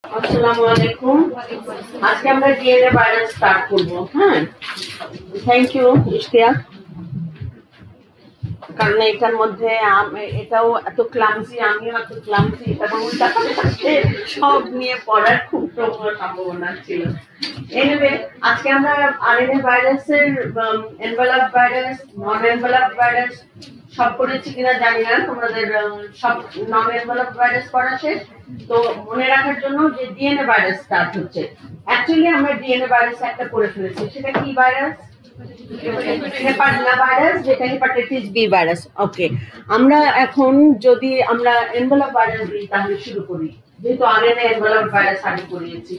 আসসালামু আলাইকুম। আজকে আমরা ডিএনএ ভাইরাস স্টার্ট করব। হ্যাঁ, থ্যাংক ইউ ইশতিয়াক। কারণ এটার মধ্যে এটাও এত ক্লামসি, আমিও এত ক্লামসি, এবং সব নিয়ে পড়ার খুব প্রবল সম্ভাবনা ছিল। এনিওয়ে, আজকে আমরা আরএনএ ভাইরাসের এনভেলপ ভাইরাস, নন এনভেলপ ভাইরাস সব করেছি কিনা জানি না। তোমাদের সব নন এনভেলপ ভাইরাস পড়া শেষ। তো মনে রাখার জন্য যে ডিএনএ ভাইরাস স্টার্ট হচ্ছে। অ্যাকচুয়ালি আমরা ডিএনএ ভাইরাস একটা করে ফেলেছি। সেটা কি ভাইরাস? হেপাটিনা ভাইরাস, যেটা হেপাটাইটিস বি ভাইরাস। ওকে, আমরা এখন যদি আমরা এনভেলপ ভাইরাস দিই তাহলে শুরু করি। যেহেতু আরএনএ এনভেলপ ভাইরাস আগে করিয়েছি,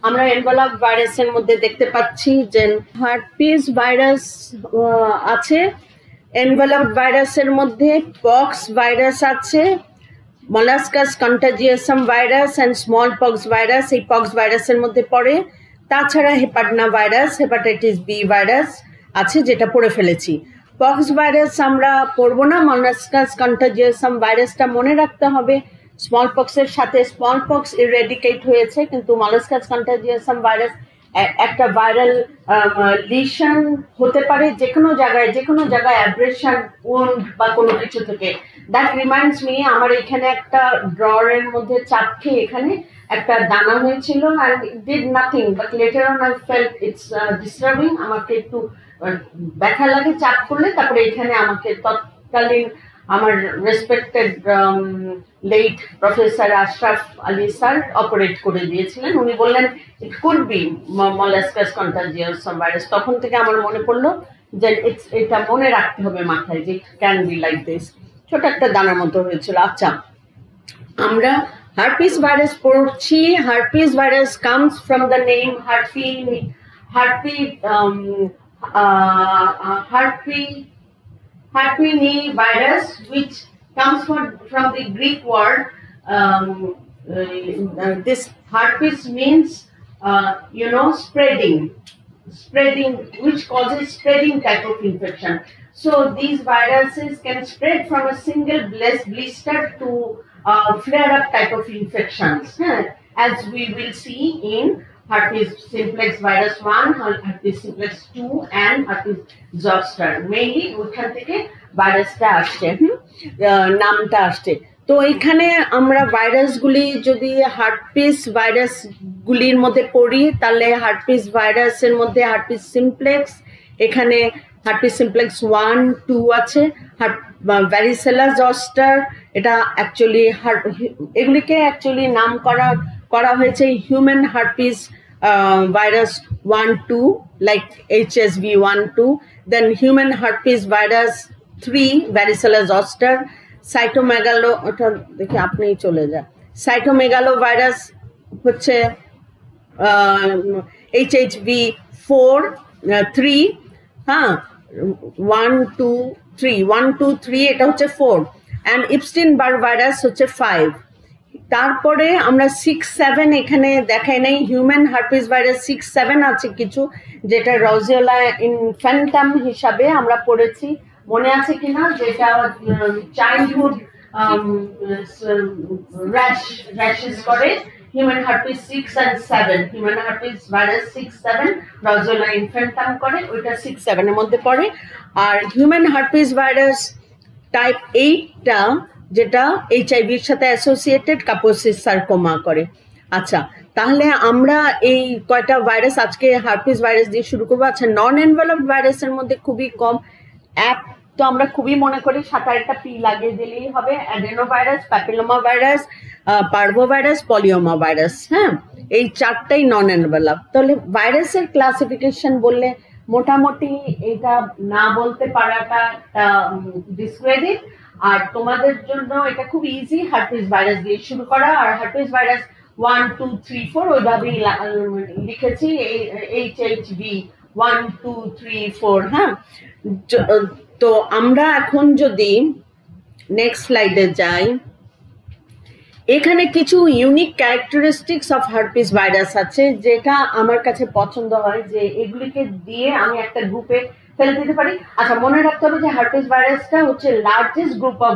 আমরা এনভেলপ ভাইরাসের মধ্যে দেখতে পাচ্ছি যে হার্পিস ভাইরাস আছে। এনভেলপ ভাইরাসের মধ্যে পক্স ভাইরাস আছে, molluscum contagiosum virus and small pox virus এই পক্স ভাইরাসের মধ্যে পড়ে। তাছাড়া hepadna virus, hepatitis B virus আছে, যেটা পড়ে ফেলেছি। পক্স ভাইরাস আমরা পড়বো না, মলাস্কাস কন্টাজিয়াসাম ভাইরাসটা মনে রাখতে হবে। স্মল পক্সের সাথে স্মল পক্স ইরেডিকেট হয়েছে, কিন্তু মলাস্কাস কন্টাজিয়াসাম ভাইরাস একটা ভাইরাল লিশন হতে পারে যে কোনো জায়গায় অ্যাব্রেশন, উন্ড বা কোনো কিছু থেকে। দ্যাট রিমাইন্ডস মি, আমার এখানে একটা ড্রয়ারের মধ্যে চাপ খেয়ে এখানে একটা দানা হয়েছিল, and it did nothing, but later on I felt it's disturbing. আমাকে একটু ব্যথা লাগে চাপ করলে। তারপরে এখানে আমাকে তৎকালীন আমার respected late professor Ashraf Ali sir operate করে দিয়েছিলেন। উনি বললেন it could be molluscum contagiosum virus. তখন থেকে আমার মনে পড়লো যে এটা মনে রাখতে হবে মাথায়, যে it can be like this. ছোট একটা দানার মতো হয়েছিল। আচ্ছা, আমরা হার্পিস ভাইরাস পড়ছি। Herpes virus comes from the name Herpini virus, which comes from the Greek word. This herpes means, spreading, which causes spreading type of infection. So these viruses can spread from a single blister to flare-up type of infections, as we will see in herpes simplex virus 1, herpes simplex 2, and herpes zoster. Mainly ওখান থেকে ভাইরাসটা আসছে, নামটা আসছে। তো এখানে আমরা ভাইরাসগুলি যদি হার্পিস ভাইরাসগুলির মধ্যে পড়ি, তাহলে হার্পিস ভাইরাসের মধ্যে হার্পিস সিমপ্লেক্স, এখানে হার্পিস সিমপ্লেক্স 1, 2 আছে। ভ্যারিসেলা জস্টার, এটা অ্যাকচুয়ালি এগুলিকে অ্যাকচুয়ালি নাম করা হয়েছে human herpes virus 1, 2, like HSV 1, 2, then human herpes virus 3, varicella zoster, cytomegalo, ওটা দেখি আপনিই চলে যা, cytomegalo virus হচ্ছে HHV 4, 3, 1, 2, 3, 1, 2, 3, এটা হচ্ছে 4, and Epstein-Barr virus হচ্ছে 5। তারপরে আমরা 6, 7 এখানে দেখাই নাই। হিউম্যান হার্পিস ভাইরাস 6, 7 আছে কিছু, যেটা রোজিওলা ইনফ্যান্টাম হিসাবে আমরা পড়েছি। মনে আছে কিনা? যেটা চাইল্ডহুড র্যাশেস করে। Human herpes 6 and 7, human herpes virus 6, 7 রোজিওলা ইনফ্যান্টাম করে, ওইটা 6, 7 এর মধ্যে পড়ে। আর হিউম্যান হার্পিস ভাইরাস টাইপ 8টা, যেটা এইচআইভির সাথে অ্যাসোসিয়েটেড কাপোসিস সার্কোমা করে। আচ্ছা, তাহলে আমরা এই কয়টা ভাইরাস আজকে হার্পিস ভাইরাস দিয়ে শুরু করবো। আচ্ছা, নন এনভেলপ ভাইরাসের মধ্যে খুবই কম অ্যাপ, তো আমরা খুবই মনে করি 7-8টা পি লাগিয়ে দিলেই হবে। Adeno virus, papilloma virus, parvo virus, polyoma virus. এই 4টাই নন এনভেলপ। তাহলে ভাইরাসের ক্লাসিফিকেশন বললে মোটামুটি এটা না বলতে পারাটা ডিসক্রেডিট। আর তোমাদের জন্য এটা খুব ইজি, হার্পিস ভাইরাস দিয়ে শুরু করা। আর হার্পিস ভাইরাস 1, 2, 3, 4 ওইভাবেই লিখেছি, HHV 1, 2, 3, 4। তো আমরা এখন যদি নেক্সট স্লাইডে যাই, এখানে কিছু unique characteristics of herpes virus আছে, যেটা আমার কাছে পছন্দ হয় যে এগুলিকে দিয়ে আমি একটা গ্রুপে ফেলে দিতে পারি। আচ্ছা, মনে রাখতে হবে যে হার্পিস ভাইরাসটা হচ্ছে largest group of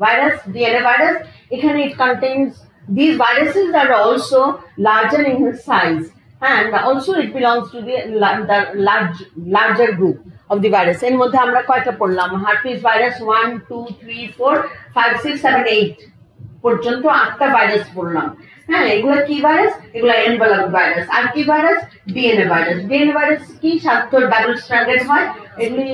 virus, DNA virus. এখানে ইট contains These viruses are also larger in size, and also it belongs to the larger group of the virus. এর মধ্যে আমরা কয়টা পড়লাম? হার্পিস ভাইরাস 1 2 3 4 5 6 7 8 পর্যন্ত 8টা ভাইরাস পড়লাম। হ্যাঁ, এগুলো কি ভাইরাস? এগুলো এনভেলপ ভাইরাস। আর কি virus? DNA virus. DNA virus কি? শান্ত ডাবল স্ট্র্যান্ডেড হয়। এগুলি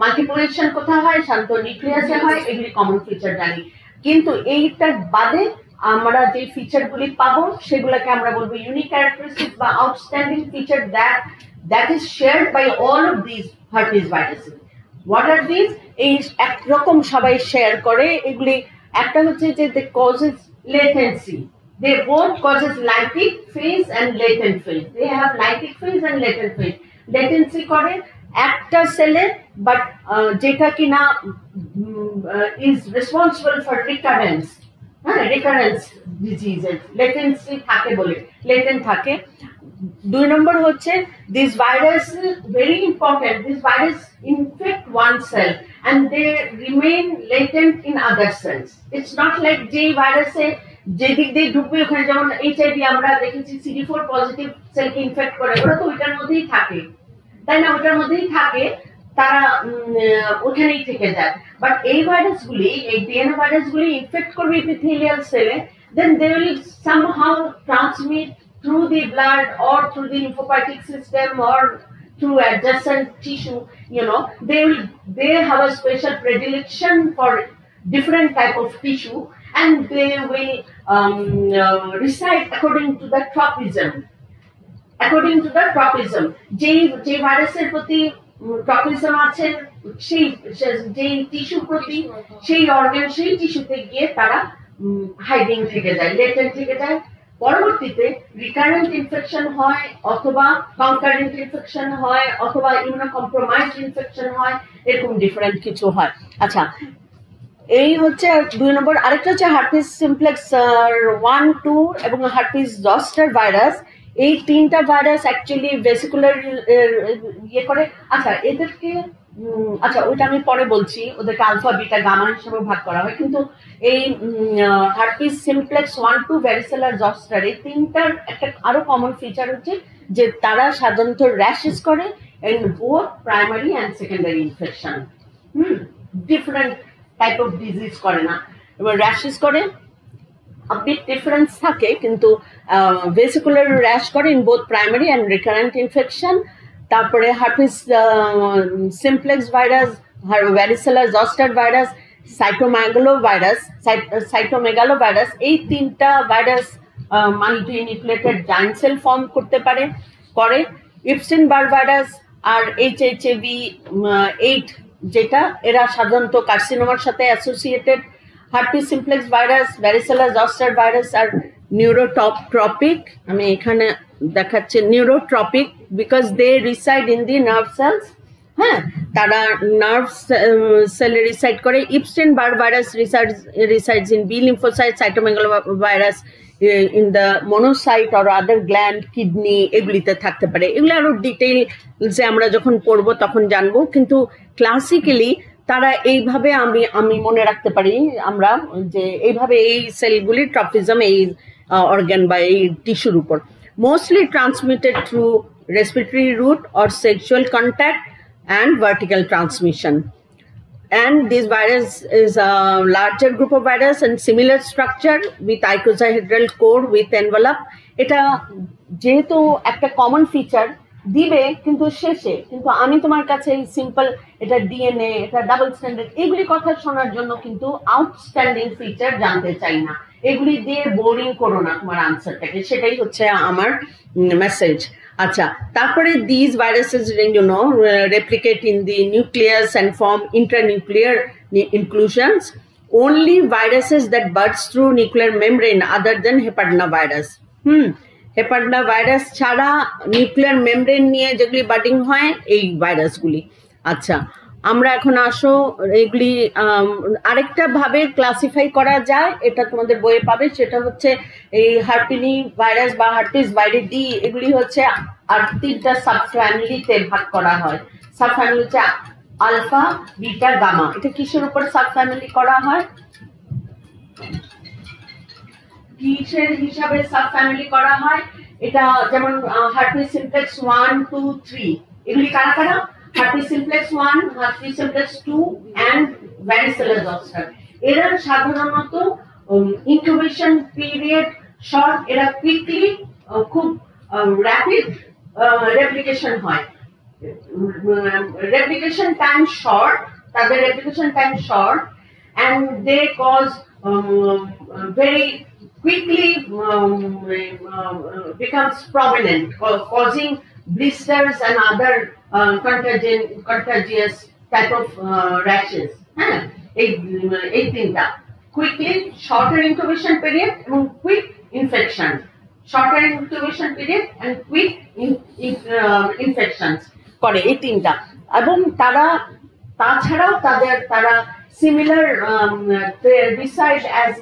মাল্টিপ্লিকেশন কোথায় হয়? শান্ত নিউক্লিয়াসে হয়। এগুলি কমন ফিচার জানি, কিন্তু এইটা বাদে আমরা যে ফিচারগুলি পাবো সেগুলোকে আমরা বলবো ইউনিক ক্যারেক্টারিস্টিক বা outstanding feature that is shared by all of this herpes viruses. What are this? এই একরকম সবাই শেয়ার করে। এগুলি একটা হচ্ছে যে they causes latency. They both causes lytic phase and latent phase. They have lytic phase and latent phase. Latency করে একটা সেলে, বাট যেটা কিনা is responsible for recurrence. Recurrence diseases latency থাকে বলে লেটেন্ট থাকে। 2 নম্বর হচ্ছে this virus very important. This virus infect one cell and they remain latent in other cells. It's not like যে ভাইরাসে যেদিক দিয়ে ঢুকবে ওখানে, যেমন এইচআইভি আমরা দেখেছি CD4 পজিটিভ সেলকে ইনফেক্ট করে, ওরা তো ওইটার মধ্যেই থাকে, তাই না? ওইটার মধ্যেই থাকে, তারা ওখানেই থেকে যায়। বাট এই ভাইরাসগুলি, এই ডিএনএ ভাইরাসগুলি ইনফেক্ট করবে এপিথেলিয়াল সেলে, then they will somehow transmit through the blood or through the lymphopoietic system or through adjacent tissue. They have a special predilection for different type of tissue, and they will reside according to the tropism. According to the tropism, যে ভাইরাসের প্রতি tropism আছে, সেই যেই tissue প্রতি সেই organ সেই টিস্যুতে গিয়ে তারা হাইডিং থেকে যায়, লেটেন্ট থেকে যায়। পরবর্তীতে রিকারেন্ট ইনফেকশন হয়, অথবা কনকারেন্ট ইনফেকশন হয়, অথবা ইমিউনোকম্প্রোমাইজড ইনফেকশন হয়, এরকম ডিফারেন্ট কিছু হয়। আচ্ছা, এই হচ্ছে 2 নম্বর। আরেকটা হচ্ছে হার্পিস সিমপ্লেক্স 1 2 এবং হার্পিস জস্টার ভাইরাস। এই 3টা ভাইরাস অ্যাকচুয়ালি ভেসিকুলার ইয়ে করে। আচ্ছা, এদেরকে আচ্ছা ওইটা আমি পরে বলছি, ওদেরকে আলফা বিটা গামা হিসেবে ভাগ করা হয়। কিন্তু এই হার্পিস সিমপ্লেক্স 1 2 ভ্যারিসেলার জস্টার, এই 3টার একটা আরো কমন ফিচার হচ্ছে যে তারা সাধারণত র্যাশেস করে in both primary and secondary infection. Different type of disease করে না, এবার র্যাশেস করে। বিগ ডিফারেন্স থাকে, কিন্তু ভেসিকুলার র্যাশ করে in both primary and recurrent infection. তারপরে herpes simplex virus, varicella zoster virus, cytomegalo virus, এই 3টা virus multinucleated giant cell form করতে পারে। ইপস্টিন বার ভাইরাস আর HHAV 8 যেটা, এরা সাধারণত কার্সিনোমার সাথে associated. Herpes simplex virus, varicella zoster virus আর নিউরোট্রপিক। আমি এখানে দেখাচ্ছি neurotropic because they reside in the nerve cells. হ্যাঁ, তারা নার্ভ সেলে রিসাইড করে। Epstein Barr virus resides in B lymphocyte, cytomegalo virus in the monocyte or other gland, kidney, এগুলিতে থাকতে পারে। এগুলো আরো ডিটেইলসে আমরা যখন পড়বো তখন জানবো, কিন্তু ক্লাসিক্যালি তারা এইভাবে আমি মনে রাখতে পারি আমরা যে এইভাবে এই সেলগুলির ট্রপিজম এই অর্গান বা এই টিস্যুর উপর mostly transmitted through respiratory route or sexual contact and vertical transmission. And this virus is a larger group of virus and similar structure with icosahedral core with envelope. এটা যেহেতু একটা কমন ফিচার দিবে কিন্তু শেষে, কিন্তু আমি তোমার কাছে সিম্পল এটা ডিএনএ, এটা ডাবল স্ট্যান্ডার্ড, এগুলি কথা শোনার জন্য কিন্তু আউটস্ট্যান্ডিং ফিচার জানতে চাই না। এগুলি দিয়ে বোরিং করো না তোমার আনসারটাকে, সেটাই হচ্ছে আমার মেসেজ। আচ্ছা, তারপরে these viruses replicate in the nucleus and form intranuclear inclusions. Only viruses that burst through nuclear membrane other than hepatina virus. Hepadna virus ছাড়া নিউক্লিয়ার মেমব্রেন নিয়ে যেগুলি বার্ডিং হয় এই ভাইরাসগুলি। আচ্ছা, আমরা এখন আসো এগুলি আরেকটা ভাবে ক্লাসিফাই করা যায়, এটা তোমাদের বইয়ে পাবে। সেটা হচ্ছে এই হার্পিনি ভাইরাস বা হার্পিস ভাইরিডি, এগুলি হচ্ছে আর 3টা সাবফ্যামিলিতে ভাগ করা হয়। সাবফ্যামিলি হচ্ছে আলফা বিটা গামা। এটা কিসের উপর সাবফ্যামিলি করা হয়? কিসের হিসাবে সাব ফ্যামিলি করা হয়, এটা যেমন হার্পিস সিমপ্লেক্স 1, 2, 3 এগুলি কারা কারা? Herpes simplex 1, herpes simplex 2 and varicella zoster. এরা সাধারণত ইনকিউবেশন পিরিয়ড শর্ট, এরা কুইকলি খুব র্যাপিড রেপ্লিকেশন হয়, replication time short, তাদের replication time short, and they cause very quickly becomes prominent, causing blisters and other contagious type of rashes. এই তিনটা quickly, shorter incubation period এবং quick infection, shorter incubation period and quick infections করে এই তিনটা। এবং তাছাড়াও তারা similar reside as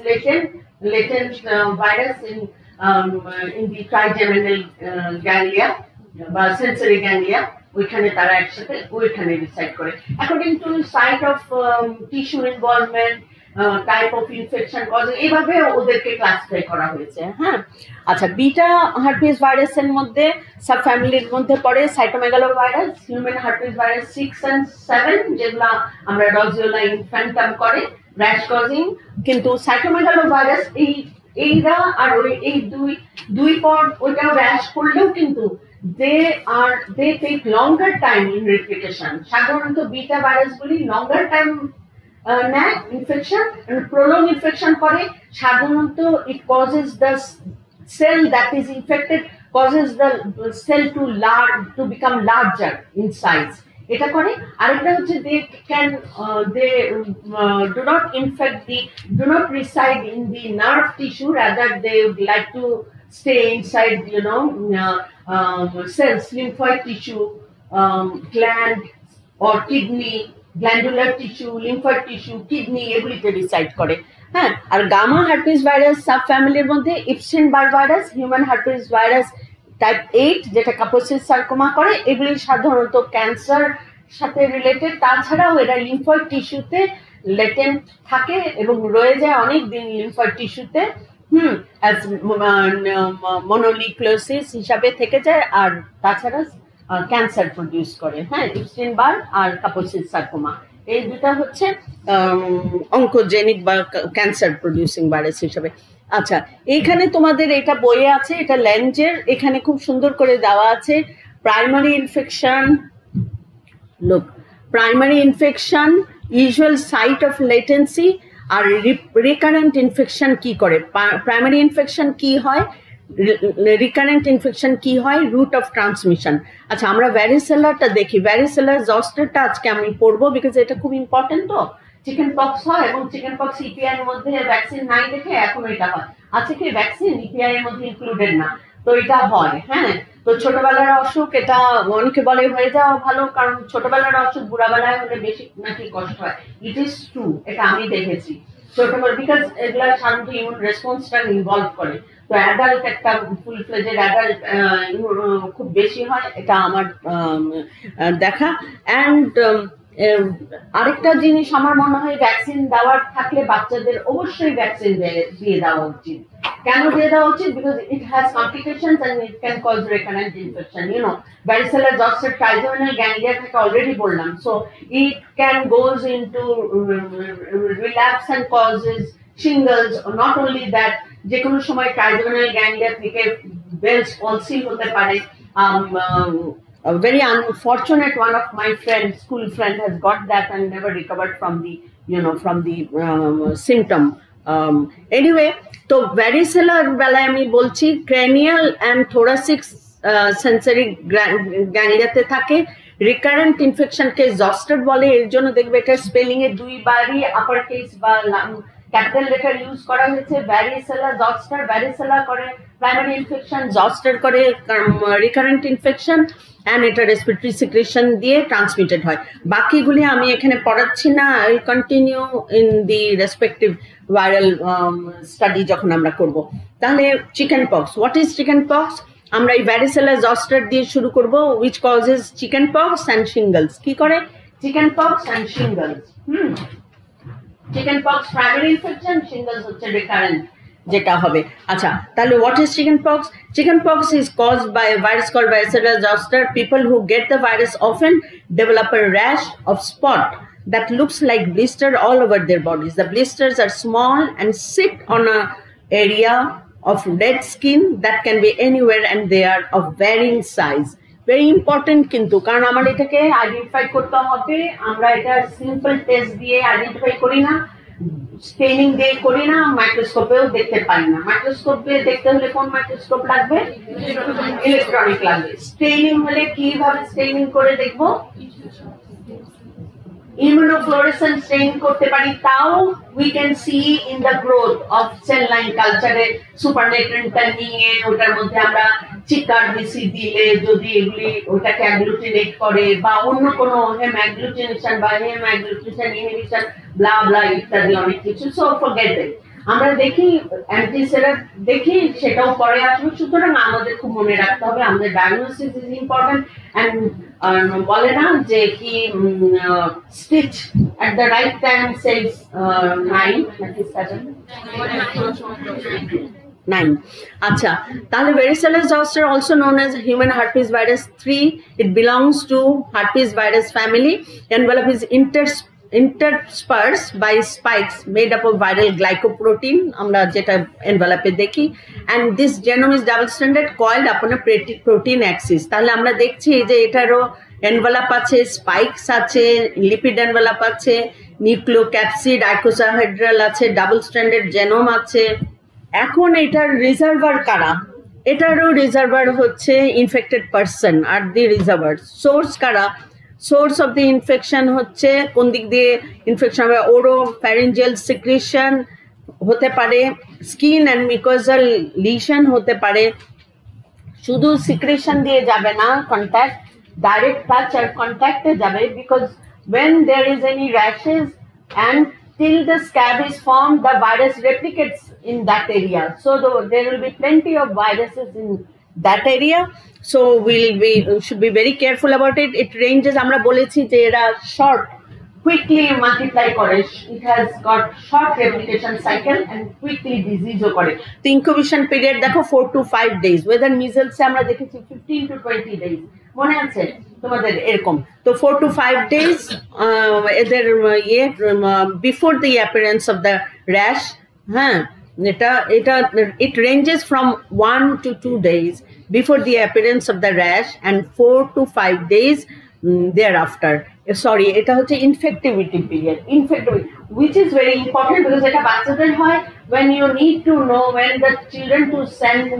latent virus in the trigeminal ganglia বা sensory ganglia, ওইখানে তারা একসাথে ওইখানে রিসাইড করে according to site of tissue involvement, type of infection cause, এইভাবে ওদেরকে ক্লাসিফাই করা হয়েছে। হ্যাঁ, আচ্ছা, বিটা হার্পিস ভাইরাসের মধ্যে সাব ফ্যামিলির মধ্যে পড়ে cytomegalo virus, human herpes virus 6 and 7, যেগুলা আমরা রোজিওলা ইনফ্যান্টাম করে র্যাশ কজিং। কিন্তু সাইটোমেগালো ভাইরাস এইরা আর এই দুই পর ওইটাও র্যাশ করলেও কিন্তু they take longer time in replication. সাধারণত বিটা ভাইরাসগুলি longer time নেয় ইনফেকশন, প্রলং ইনফেকশন করে। সাধারণত it causes the cell that is infected, causes the cell to become larger in size, এটা করে। আরেকটা হচ্ছে they do not reside in the nerve tissue, rather they would like to stay inside cells, lymphoid tissue, gland or kidney, glandular tissue, lymphoid tissue, kidney এগুলিতে reside করে। হ্যাঁ, আর gamma herpes virus sub ফ্যামিলির মধ্যে Epstein Barr virus, human herpes virus type 8 যেটা কাপোসিস sarcoma করে, এগুলি সাধারণত ক্যান্সার সাথে রিলেটেড। তাছাড়াও এরা লিম্ফয়েড টিস্যুতে লেটেন্ট থাকে এবং রয়ে যায় অনেক দিন লিম্ফয়েড টিস্যুতে, অ্যাজ মনোনিউক্লিওসিস হিসাবে থেকে যায়, আর তাছাড়া ক্যান্সার প্রডিউস করে। হ্যাঁ, ইপস্টিন বার আর কাপোসিস সার্কোমা এই দুটা হচ্ছে অঙ্কোজেনিক বা ক্যান্সার প্রডিউসিং ভাইরাস হিসাবে। আচ্ছা, এইখানে তোমাদের এটা বইয়ে আছে, এটা ল্যাঞ্জের, এখানে খুব সুন্দর করে দেওয়া আছে প্রাইমারি ইনফেকশন। লোক primary infection, usual site of latency, আর রিকারেন্ট ইনফেকশন কি করে, প্রাইমারি ইনফেকশন কি হয়, রিকারেন্ট ইনফেকশন কি হয়, রুট অফ ট্রান্সমিশন। আচ্ছা, আমরা ভ্যারিসেলারটা দেখি, ভ্যারিসেলার জস্টারটা আজকে আমি পড়বো বিকজ এটা খুব ইম্পর্টেন্ট। তো চিকেন পক্স হয় এবং চিকেন পক্স ইপিআই এর মধ্যে ভ্যাকসিন নাই দেখে এখন এটা হয়। আছে কি ভ্যাকসিন ইপিআই এর মধ্যে ইনক্লুডেড না, তো এটা হয়। হ্যাঁ, তো ছোটবেলার অসুখ, এটা অনেকে বলে হয়ে যাওয়া ভালো, কারণ ছোটবেলার অসুখ বুড়াবেলায় হলে বেশি নাকি কষ্ট হয়। ইট ইজ ট্রু, এটা আমি দেখেছি ছোটবেলা, বিকজ এগুলা সাধারণত ইমিউন রেসপন্সটা ইনভলভ করে। তো অ্যাডাল্ট একটা ফুল ফ্লেজেড অ্যাডাল্ট খুব বেশি হয়, এটা আমার দেখা। অ্যান্ড আরেকটা জিনিস আমার মনে হয়, ভ্যাকসিন দেওয়ার থাকলে বাচ্চাদের অবশ্যই ভ্যাকসিন দিয়ে দেওয়া উচিত। কেন দিয়ে দেওয়া উচিত? Because it has complications and it can cause recurrent infection. varicella zoster trigeminal ganglia থেকে অলরেডি বললাম, so it can goes into relapse and causes shingles. Not only that, যে কোনো সময় trigeminal ganglia থেকে Bell's palsy হতে পারে। A very unfortunate one of my school friend has got that and never recovered from the symptom. Anyway, তো varicella বেলায় আমি বলছি cranial and thoracic sensory gangliaতে থাকে। রিকারেন্ট ইনফেকশন কে জস্টার বলে, এর জন্য দেখবে এটা স্পেলিং এ দুইবারই আপার কেস বা ক্যাপিটাল লেটার ইউজ করা হয়েছে। ভ্যারিসেলা জস্টার, ভ্যারিসেলা করে প্রাইমারি ইনফেকশন, জস্টার করে রিকারেন্ট ইনফেকশন, অ্যান্ড এটা রেসপিরেটরি সিক্রেশন দিয়ে ট্রান্সমিটেড হয়। বাকিগুলি আমি এখানে পড়াচ্ছি না, I will continue in the respective viral study যখন আমরা করব। তাহলে chicken pox, what is chicken pox? আমরা এই ভ্যারিসেলা জস্টার দিয়ে শুরু করব, which causes chicken pox and shingles. কি করে chicken pox and shingles? Chicken pox primary infection, shingles হচ্ছে রিকারেন্ট যেটা হবে। আচ্ছা, তাহলে what is chickenpox? Chickenpox is caused by a virus called Varicella zoster. People who get the virus often develop a rash of spot that looks like blister all over their bodies. The blisters are small and sit on a area of red skin that can be anywhere, and they are of varying size. Very important কিন্তু, কারণ আমার এটাকে identify করতে হবে। আমরা এটা simple test দিয়ে identify করি না, স্টেনিং দিয়ে করি না, মাইক্রোস্কোপেও দেখতে পাই না। মাইক্রোস্কোপে দেখতে হলে কোন মাইক্রোস্কোপ লাগবে? ইলেকট্রনিক লাগবে। স্টেনিং হলে কিভাবে স্টেনিং করে দেখবো? immunofluorescence stain করতে পারি, তাও we can see in the growth of cell line culture এ সুপারনেট্রেনটা নিয়ে ওটার মধ্যে আমরা চিকারবিসি দিলে যদি এগুলি ওটাকে অ্যাগ্লুটিনেট করে বা অন্য কোনো হেমঅ্যাগ্লুটিনেশন বা হেমঅ্যাগ্লুটিনেশন ইনহিবিশন ব্লা ব্লা ইত্যাদি অনেক কিছু। So forget it. আমরা দেখি অ্যান্টিসেরাপ দেখি, সেটাও পরে আসবে। সুতরাং আমাদের খুব মনে রাখতে হবে আমাদের ডায়াগনোসিস ইজ ইম্পর্টেন্ট। অ্যান্ড বলে না যে কি stitch at the right time says 9 নাকি 7 9. আচ্ছা, তাহলে varicella zoster also known as human herpes virus 3, it belongs to herpes virus family. Envelope is interspersed by spikes made up of viral glycoprotein, আমরা যেটা envelope দেখি, and this genome is double stranded coiled upon a protein axis. তাহলে আমরা দেখছি যে এটারও envelope আছে, spikes আছে, lipid envelope আছে, nucleocapsid icosahedral আছে, double stranded genome আছে। এখন এটার রিজার্ভার কারা? এটারও রিজার্ভার হচ্ছে ইনফেক্টেড পারসন আর দি রিজার্ভার। সোর্স কারা? সোর্স অফ দি ইনফেকশন হচ্ছে কোন দিক দিয়ে ইনফেকশন হবে? ওরো ফ্যারিঞ্জিয়াল সিক্রেশন হতে পারে, স্কিন অ্যান্ড মিউকোজাল লিশন হতে পারে। শুধু সিক্রেশন দিয়ে যাবে না, কন্ট্যাক্ট, ডাইরেক্ট টাচ আর কন্ট্যাক্টে যাবে, because when there is any rashes and till the scab is formed, the virus replicates in that area. So there will be plenty of viruses in that area. So we should be very careful about it. It ranges, আমরা বলেছি যে এরা short, quickly multiply করে, it has got short replication cycle and quickly disease ও করে। তো incubation period দেখো 4 to 5 days, whether measles এ আমরা দেখেছি 15 to 20 days, মনে আছে তোমাদের এরকম? তো 4 to 5 days এদের before the appearance of the rash. হ্যাঁ, it ranges from 1 to 2 days before the appearance of the rash and 4 to 5 days thereafter. Sorry, এটা হচ্ছে infectivity period, which is very important because এটা বাচ্চাদের হয় when you need to know when the children to send to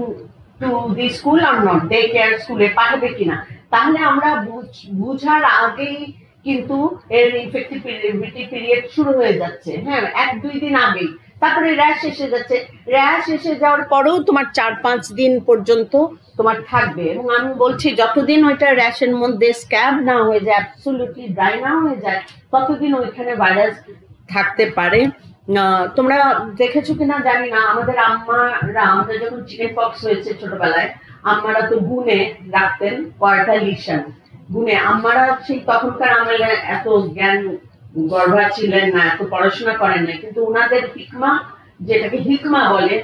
the school or not, day care স্কুলে পাঠাবে কিনা। তাহলে আমরা বুঝার আগেই কিন্তু এর ইনফেক্টিভিটি পিরিয়ড শুরু হয়ে যাচ্ছে। হ্যাঁ, 1-2 দিন আগেই। তারপরে র্যাশ এসে যাচ্ছে। র্যাশ এসে যাওয়ার পরেও তোমার 4-5 দিন পর্যন্ত তোমার থাকবে। এবং আমি বলছি যতদিন ওইটা র্যাশের মধ্যে স্ক্যাব না হয়ে যায়, অ্যাবসলিউটলি ড্রাই না হয়ে যায়, ততদিন ওইখানে ভাইরাস থাকতে পারে। তোমরা দেখেছো কিনা জানি না, আমাদের আম্মারা, আমাদের যখন চিকেন পক্স হয়েছে ছোটবেলায়, আম্মারা তো গুনে রাখতেন কয়টা লিশন। গুনে আম্মারা সেই তখনকার আমলে এত জ্ঞান গর্ভা ছিলেন না, এত পড়াশোনা করেন না, কিন্তু ওনাদের হিকমা, যেটাকে হিকমা বলে,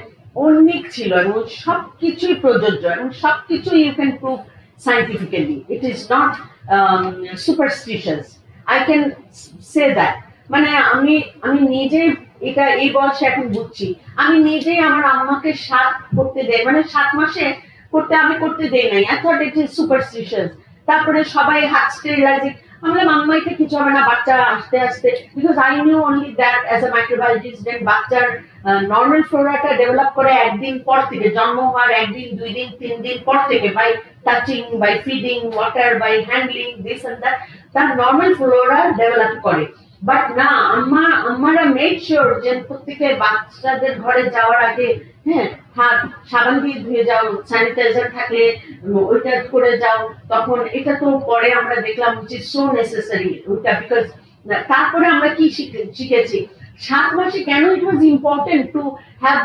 অনেক ছিল এবং সবকিছুই প্রযোজ্য এবং সবকিছুই you can prove scientifically. It is not superstitious, I can say that. মানে আমি নিজে এটা এই বয়সে এখন বুঝছি, আমি নিজেই আমার আম্মাকে 7 করতে দেই, মানে 7 মাসে আমি করতে দেই নাই। I thought it is superstitious. তারপরে সবাই হাত স্টেরিলাইজিং, আমি বললাম আম্মা এটা কিছু হবে না, বাচ্চা আস্তে আস্তে, because I knew only that as a microbiologist that বাচ্চার নর্মাল ফ্লোরাটা ডেভেলপ করে একদিন পর থেকে, জন্ম হওয়ার 1 দিন 2 দিন 3 দিন পর থেকে, by touching, by feeding, water, by handling this and that, তার নর্মাল ফ্লোরা ডেভেলপ করে। বাট না, আম্মারা মেড শিওর যে প্রত্যেকের বাচ্চাদের ঘরে যাওয়ার আগে হ্যাঁ হাত সাবান দিয়ে ধুয়ে যাও, স্যানিটাইজার থাকলে ওইটা করে যাও। তখন এটা তো পরে আমরা দেখলাম যে সো নেসেসারি ওইটা, বিকজ তারপরে আমরা কি শিখেছি 7 মাসে can it was important to have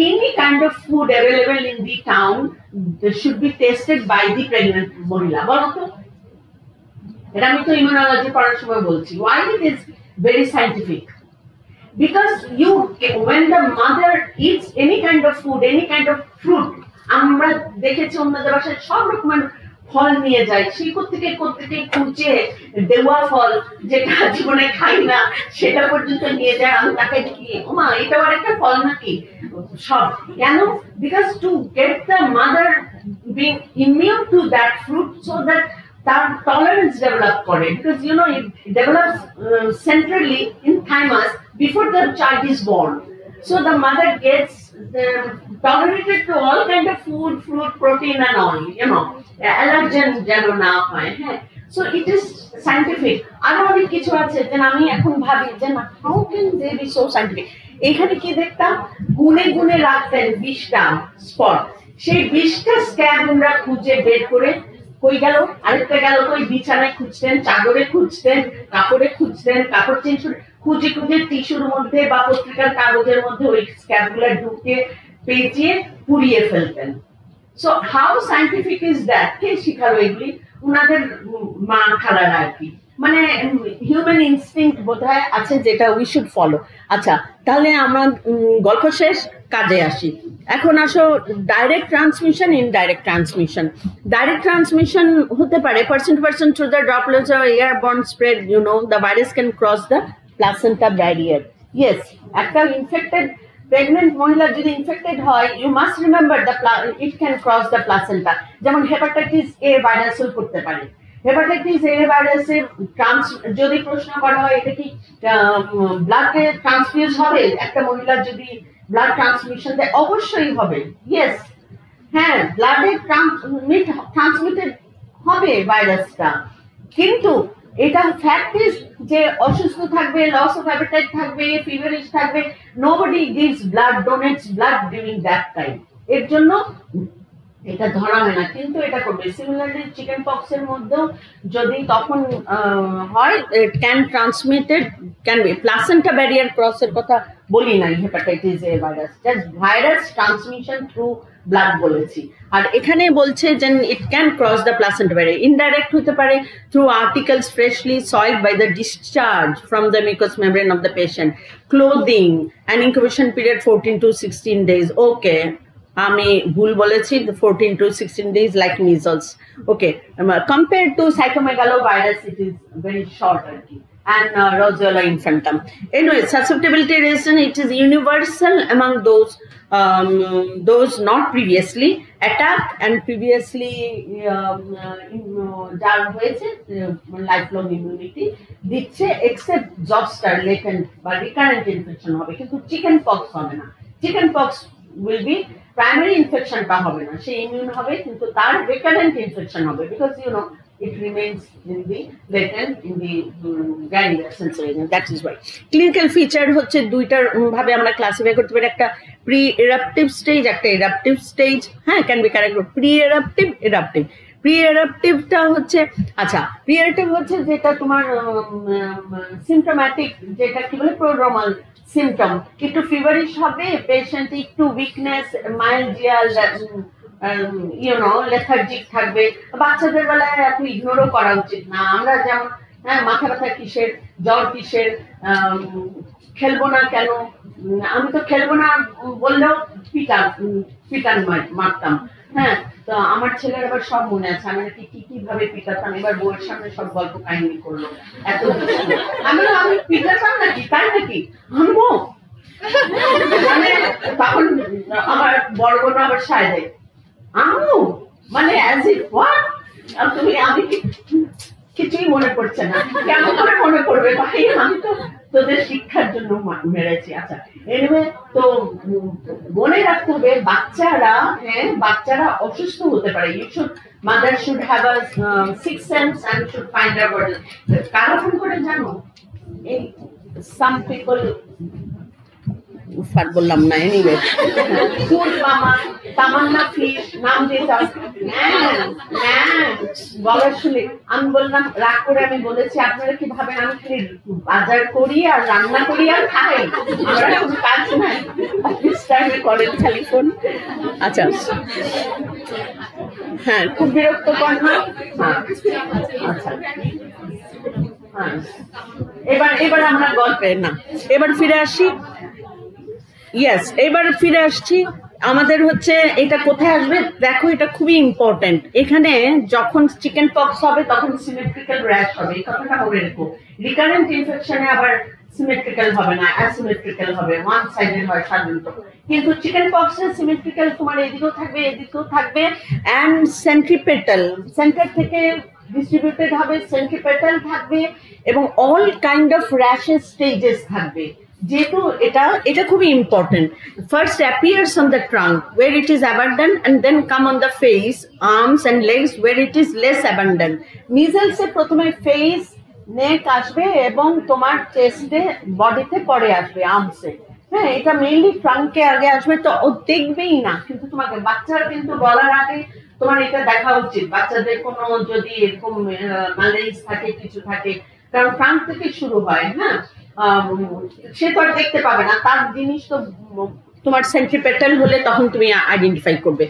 any kind of food available in the town should be tested by the pregnant মহিলা। বলো তো, এটা আমি তো ইমিউনোলজি পড়ার সময় বলছি। Why it is very scientific? because when the mother eats any kind of food, any kind of fruit, আমরা দেখেছি অন্যদের বাসায় সব রকমের ফল নিয়ে যায়, সেই কোত্থেকে খুঁজে দেওয়া ফল যেটা জীবনে খাই না সেটা পর্যন্ত নিয়ে যায়। আমি তাকে দেখি, ওমা এটা আবার একটা ফল নাকি, সব কেন? Because to get the mother being immune to that fruit, so that তার টলারেন্স ডেভেলপ করে, because you know it develops centrally in thymus before the child is born. So the mother gets tolerated to all kind of food, fruit, protein and all, you know, allergen যেন না হয়। হ্যাঁ, so it is scientific. আরো অনেক কিছু আছে যেন আমি এখন ভাবি যে না, how can they be so scientific? এখানে কি দেখতাম, গুনে রাখতেন 20টা স্পট, সেই 20টা স্ক্যাব আমরা খুঁজে বের করে কই গেল, আরেকটা গেল কই, বিছানায় খুঁজতেন, চাদরে খুঁজতেন, কাপড়ে খুঁজতেন, কাপড় চেঞ্জ করে খুঁজে টিস্যুর মধ্যে বা পত্রিকার কাগজের মধ্যে ওই স্ক্যাবগুলো ঢুকে পেঁচিয়ে পুড়িয়ে ফেলতেন। So how scientific is that? কে শিখালো এগুলি? উনাদের মা খালারা আর কি, মানে হিউম্যান ইনস্টিংক্ট বোধহয় আছে যেটা উই শুড ফলো। আচ্ছা, তাহলে আমার গল্প শেষ, কাজে আসি। এখন আসো direct transmission, indirect transmission. Direct transmission হতে পারে person to person through the droplets or airborne spread, you know, the virus can cross the placenta barrier. Yes, একটা ইনফেক্টেড প্রেগনেন্ট মহিলা যদি ইনফেক্টেড হয়, you must remember it can cross the placenta. যেমন hepatitis A ভাইরাসও করতে পারে। Hepatitis A ভাইরাসের যদি প্রশ্ন করা হয় এটা কি ব্লাডে ট্রান্সফিউজ হবে, একটা মহিলা যদি ব্লাড ট্রান্সমিশন দেয়, অবশ্যই হবে। ইয়েস, হ্যাঁ, ব্লাডে ট্রান্সমিটেড হবে ভাইরাসটা, কিন্তু এটা ফ্যাক্ট ইজ যে অসুস্থ থাকবে, লস অফ অ্যাপেটাইট থাকবে, ফিভারিশ থাকবে, nobody gives blood, donates blood during that time, এর জন্য এটা ধরা হয় না, কিন্তু এটা করবে। সিমিলারলি চিকেন পক্স এর মধ্যেও যদি তখন হয়, can transmitted, can be placenta barrier ক্রসের কথা বলি নাই, hepatitis A virus, just virus transmission through blood বলেছি। আর এখানে বলছে যে it can cross the placenta barrier. Indirect হতে পারে through articles freshly soiled by the discharge from the mucous membrane of the patient, clothing, and incubation period 14 to 16 days। Okay, আমি ভুল বলেছি, 14 to 16 days like measles. Okay, compare to cytomegalovirus it is very short আর কি, and Roseola infantum. Anyway, susceptibility reason, it is universal among those not previously attacked and previously যার হয়েছে lifelong immunity দিচ্ছে, except zoster latent বা recurrent infection হবে, কিন্তু chicken pox হবে না। Chicken pox will be primary ইনফেকশনটা হবে না, সে ইমিউন হবে, কিন্তু তার রিকারেন্ট ইনফেকশন হবে, because you know it remains in the latent in the granular sensory organ. That is why clinical feature হচ্ছে দুইটার ভাবে আমরা ক্লাসিফাই করতে পারি, একটা প্রি এরাপটিভ স্টেজ, একটা এরাপটিভ স্টেজ। হ্যাঁ, can be correct pre eruptive, eruptive. Pre এরাপটিভটা হচ্ছে, আচ্ছা, প্রি এরাপটিভ হচ্ছে যেটা তোমার সিমটোম্যাটিক, যেটা কি বলে প্রোড্রোমাল সিমটম, একটু ফিভারিশ হবে, পেশেন্ট একটু উইকনেস, মাইল্ডিয়া, লেথার্জিক থাকবে। বাচ্চাদের বেলায় এত ইগনোরও করা উচিত না। আমরা যেমন মাথা ব্যথা কিসের, জ্বর কিসের, খেলবো না কেন, আমি তো খেলবো না বললেও পিটান মারতাম। হ্যাঁ, তো আমার ছেলের আবার সব মনে আছে, আমি নাকি কিভাবে পিটাতাম, এবার বউয়ের সামনে সব গল্প কাহিনী করলো, এত আমি পিটাতাম নাকি, তাই নাকি আনবো, মানে তখন আমার বড় বোন আবার সায় দেয়, আম্মু মানে অ্যাজ ইট হোয়াট, তুমি, আমি কিছুই মনে পড়ছে না, কেমন করে মনে পড়বে ভাই, আমি তো তোদের শিক্ষার জন্য মেরেছি। আচ্ছা, এনিওয়ে, তো মনে রাখতে হবে বাচ্চারা অসুস্থ হতে পারে। You should, mother should have a six sense and should find out what is. কারা ফোন করে জানো, এই সাম পিপল, ফার বললাম না, এনিওয়ে, ফুড মামা, তামান্না ফিশ নাম দিতাম, বলার শুনে আমি বললাম, রাগ করে আমি বলেছি, আপনারা কি ভাবেন আমি খালি বাজার করি আর রান্না করি আর খাই, আমার কোনো কাজ নাই, অফিস টাইমে করেন খালি ফোন। আচ্ছা, হ্যাঁ, খুব বিরক্তকর না। হ্যাঁ, আচ্ছা, হ্যাঁ। এবার আমরা গল্পে না, এবার ফিরে আসি। ইয়েস, এবার ফিরে আসছি। আমাদের হচ্ছে এটা কোথায় আসবে দেখো, এটা খুবই ইম্পর্টেন্ট। এখানে যখন চিকেন পক্স হবে তখন সিমেট্রিক্যাল র্যাশ হবে, এই কথাটা মনে রেখো। রিকারেন্ট ইনফেকশনে আবার সিমেট্রিক্যাল হবে না, অ্যাসিমেট্রিক্যাল হবে, ওয়ান সাইডেড হয় সাধারণত। কিন্তু চিকেন পক্সে সিমেট্রিক্যাল, তোমার এদিকেও থাকবে এদিকেও থাকবে, অ্যান্ড সেন্ট্রিপেটাল, সেন্টার থেকে ডিস্ট্রিবিউটেড হবে, সেন্ট্রিপেটাল থাকবে, এবং all kind of rashes stages থাকবে। যেহেতু এটা খুবই important. First appears on the trunk where it is abundant, and then come on the face, arms and legs where it is less abundant. মিজেলসে প্রথমে ফেস, নেক আসবে এবং তোমার চেস্টে, বডিতে পরে আসবে, আর্মসে। হ্যাঁ, এটা মেইনলি ট্রাঙ্কে আগে আসবে, তো ও দেখবেই না, কিন্তু তোমাকে বাচ্চারা কিন্তু বলার আগে তোমার এটা দেখা উচিত। বাচ্চাদের কোনো যদি এরকম ম্যালেজ থাকে, কিছু থাকে, কারণ ট্রাঙ্ক থেকে শুরু হয়। হ্যাঁ, সে তো আর দেখতে পাবে না, তার জিনিস তো তোমার সেন্ট্রিপেটাল হলে তখন তুমি আইডেন্টিফাই করবে।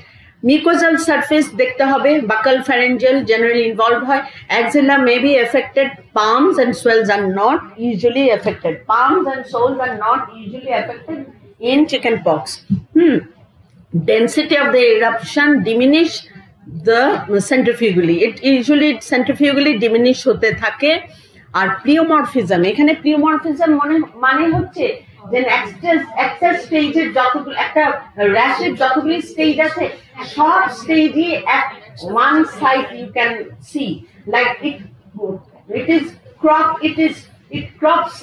মিউকোজাল সারফেস দেখতে হবে, বাকাল ফ্যারেঞ্জিয়াল জেনারেলি ইনভলভ হয়। Axilla may be affected, palms and swells are not usually affected. Palms and soles are not usually affected in chickenpox. Density of the eruption diminish the centrifugally. It usually centrifugally diminish hote thake. আর প্লিওমরফিজম, এখানে প্লিওমরফিজম মানে হচ্ছে যে একটা স্টেজের যতগুলো, একটা র্যাশের যতগুলি stage আছে, সব স্টেজই at one side you can see, like it crops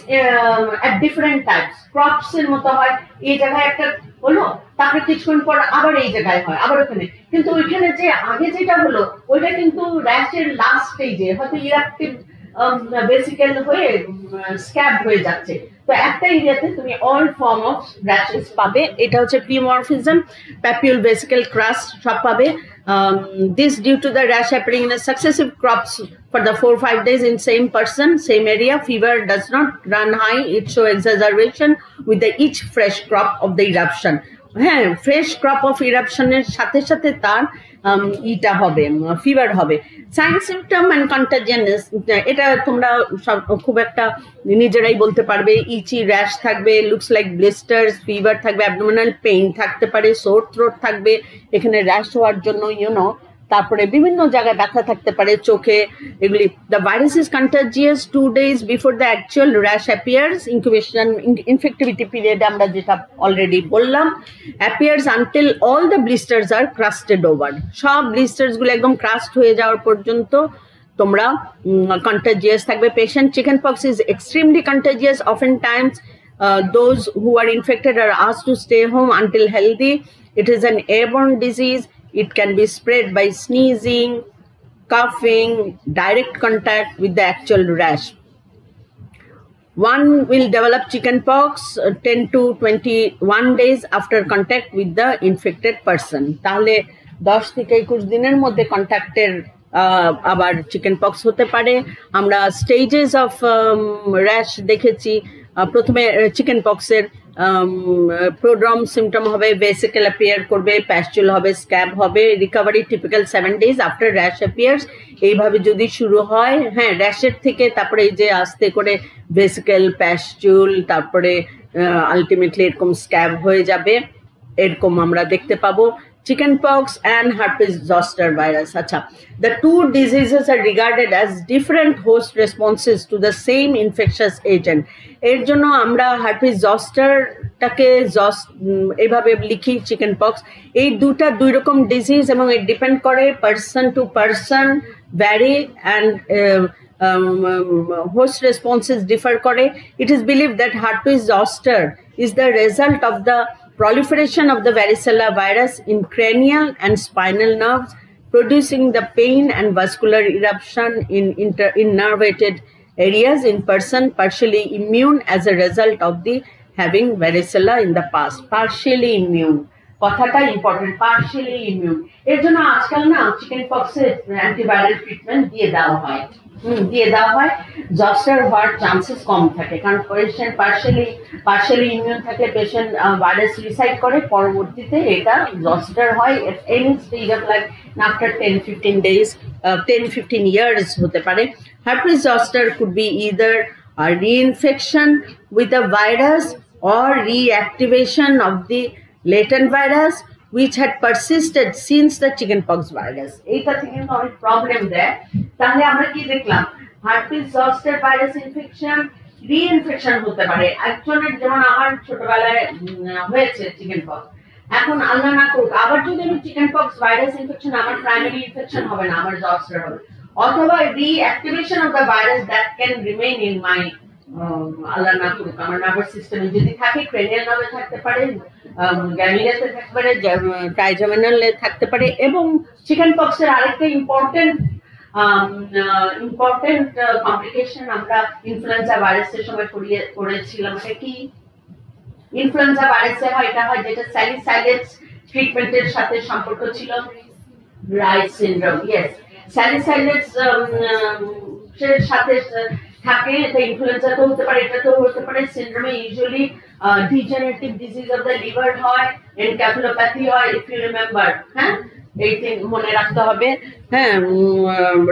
at different types. Crops এর মতো হয়, এই জায়গায় একটা হলো, তারপরে কিছুক্ষণ পর আবার এই জায়গায় হয়, আবার ওখানে। কিন্তু ওইখানে যে আগে যেটা হলো ওইটা কিন্তু র্যাশের লাস্ট স্টেজে হয়তো ইরাপটিভ বেসিক্যাল হয়ে স্ক্যাব হয়ে যাচ্ছে। তো একটা এরিয়াতে তুমি অল ফর্ম অফ র্যাশেস পাবে। এটা হচ্ছে প্লিওমরফিজম, প্যাপিউল, ভেসিকেল, ক্রাস্ট সব পাবে। This due to the rash appearing in a successive crops for the 4-5 days in same person, same area. Fever does not run high, it shows exacerbation with the each fresh crop of the eruption. হ্যাঁ, fresh crop of ইরাপশনের সাথে সাথে তার ইটা হবে, fever হবে। Sign symptom and contagious, এটা তোমরা খুব একটা নিজেরাই বলতে পারবে। ইচি র্যাশ থাকবে, লুকস লাইক ব্লিস্টার্স, ফিভার থাকবে, অ্যাবডোমিনাল পেইন থাকতে পারে, সোর থ্রোট থাকবে এখানে র্যাশ হওয়ার জন্য, তারপরে বিভিন্ন জায়গায় ব্যথা থাকতে পারে, চোখে, এগুলি। The virus is contagious 2 days before the actual rash appears. Incubation infectivity পিরিয়ডে আমরা যেটা অলরেডি বললাম, appears until all the blisters are crusted over. সব ব্লিস্টার্সগুলো একদম ক্রাস্ট হয়ে যাওয়ার পর্যন্ত তোমরা কন্টাজিয়াস থাকবে। Patient chicken pox is extremely contagious, often Times those who are infected are asked to stay home until healthy. It is an airborne disease. It can be spread by sneezing, coughing, direct contact with the actual rash. One will develop chickenpox 10 to 21 days after contact with the infected person. তাহলে 10 থেকে 21 দিনের মধ্যে কন্ট্যাক্টের আবার chickenpox হতে পারে। আমরা stages of rash দেখেছি। প্রথমে চিকেনপক্সের প্রোড্রম সিমটম হবে, ভেসিকেল অ্যাপিয়ার করবে, প্যাস্চুল হবে, স্ক্যাব হবে। Recovery typical 7 days after rash appears. এইভাবে যদি শুরু হয়, হ্যাঁ, র্যাশের থেকে তারপরে এই যে আস্তে করে ভেসিকেল, প্যাস্চুল, তারপরে আলটিমেটলি এরকম স্ক্যাব হয়ে যাবে, এরকম আমরা দেখতে পাবো। Chickenpox and herpes zoster virus. Acha. The two diseases are regarded as different host responses to the same infectious agent. এর জন্য আমরা herpes zosterটাকে এইভাবে লিখি chickenpox। এই দুই রকম ডিজিজ এবং it depend করে person to person, vary and host responses differ করে। It is believed that herpes zoster is the result of the proliferation of the varicella virus in cranial and spinal nerves, producing the pain and vascular eruption in innervated areas in person partially immune as a result of the having varicella in the past. Partially immune, কথাটা important, partially immune. এর জন্য আজকাল না chicken পক্সের antiviral treatment দিয়ে দেওয়া হয়, zoster হওয়ার chances কম থাকে, কারণ পেশেন্ট পার্শিয়ালি ইমিউন থাকলে পেশেন্ট ভাইরাস রিসাইড করে, পরবর্তীতে এটা জস্টার হয় any stage of life after 10-15 days, 10-15 years হতে পারে। Herpes zoster could be either reinfection with the virus or reactivation of the latent virus which had persisted since the chickenpox virus. এইটা থেকে কিন্তু অনেক প্রবলেম দেয়। তাহলে আমরা কি দেখলাম, herpes zoster virus infection reinfection হতে পারে। একজনের যেমন আমার ছোটবেলায় হয়েছে চিকেনপক্স, এখন আল্লাহ না করুক আবার যদি আমি চিকেনপক্স ভাইরাস ইনফেকশন, আমার প্রাইমারি ইনফেকশন হবে না, আমার জস্টার হবে, অথবা reactivation of the virus that can remain in my আল্লাহ না করুক আমার নার্ভাস সিস্টেমে যদি থাকে, ক্রেনিয়াল নার্ভে থাকতে পারে, গ্যাংলিয়াতে থাকতে পারে, ট্রাইজেমিনালে থাকতে পারে। এবং চিকেনপক্সের আরেকটা ইম্পর্টেন্ট কমপ্লিকেশন আমরা ইনফ্লুয়েঞ্জা ভাইরাসের সময় করেছিলাম, সেটা কি ইনফ্লুয়েঞ্জা ভাইরাসে হয়, এটা হয় যেটা স্যালিসাইলেটস ট্রিটমেন্টের সাথে সম্পর্ক ছিল, রাইস সিনড্রোম। ইয়েস, স্যালিসাইলেটস এর সাথে থাকে, এটা ইনফ্লুয়েঞ্জা তো হতে পারে, এটা তো হতে পারে। সিনড্রোমে usually degenerative disease of the liver হয়, এনকেফেলোপ্যাথি হয়, ইফ ইউ রিমেম্বার। হ্যাঁ, এই মনে রাখতে হবে। হ্যাঁ,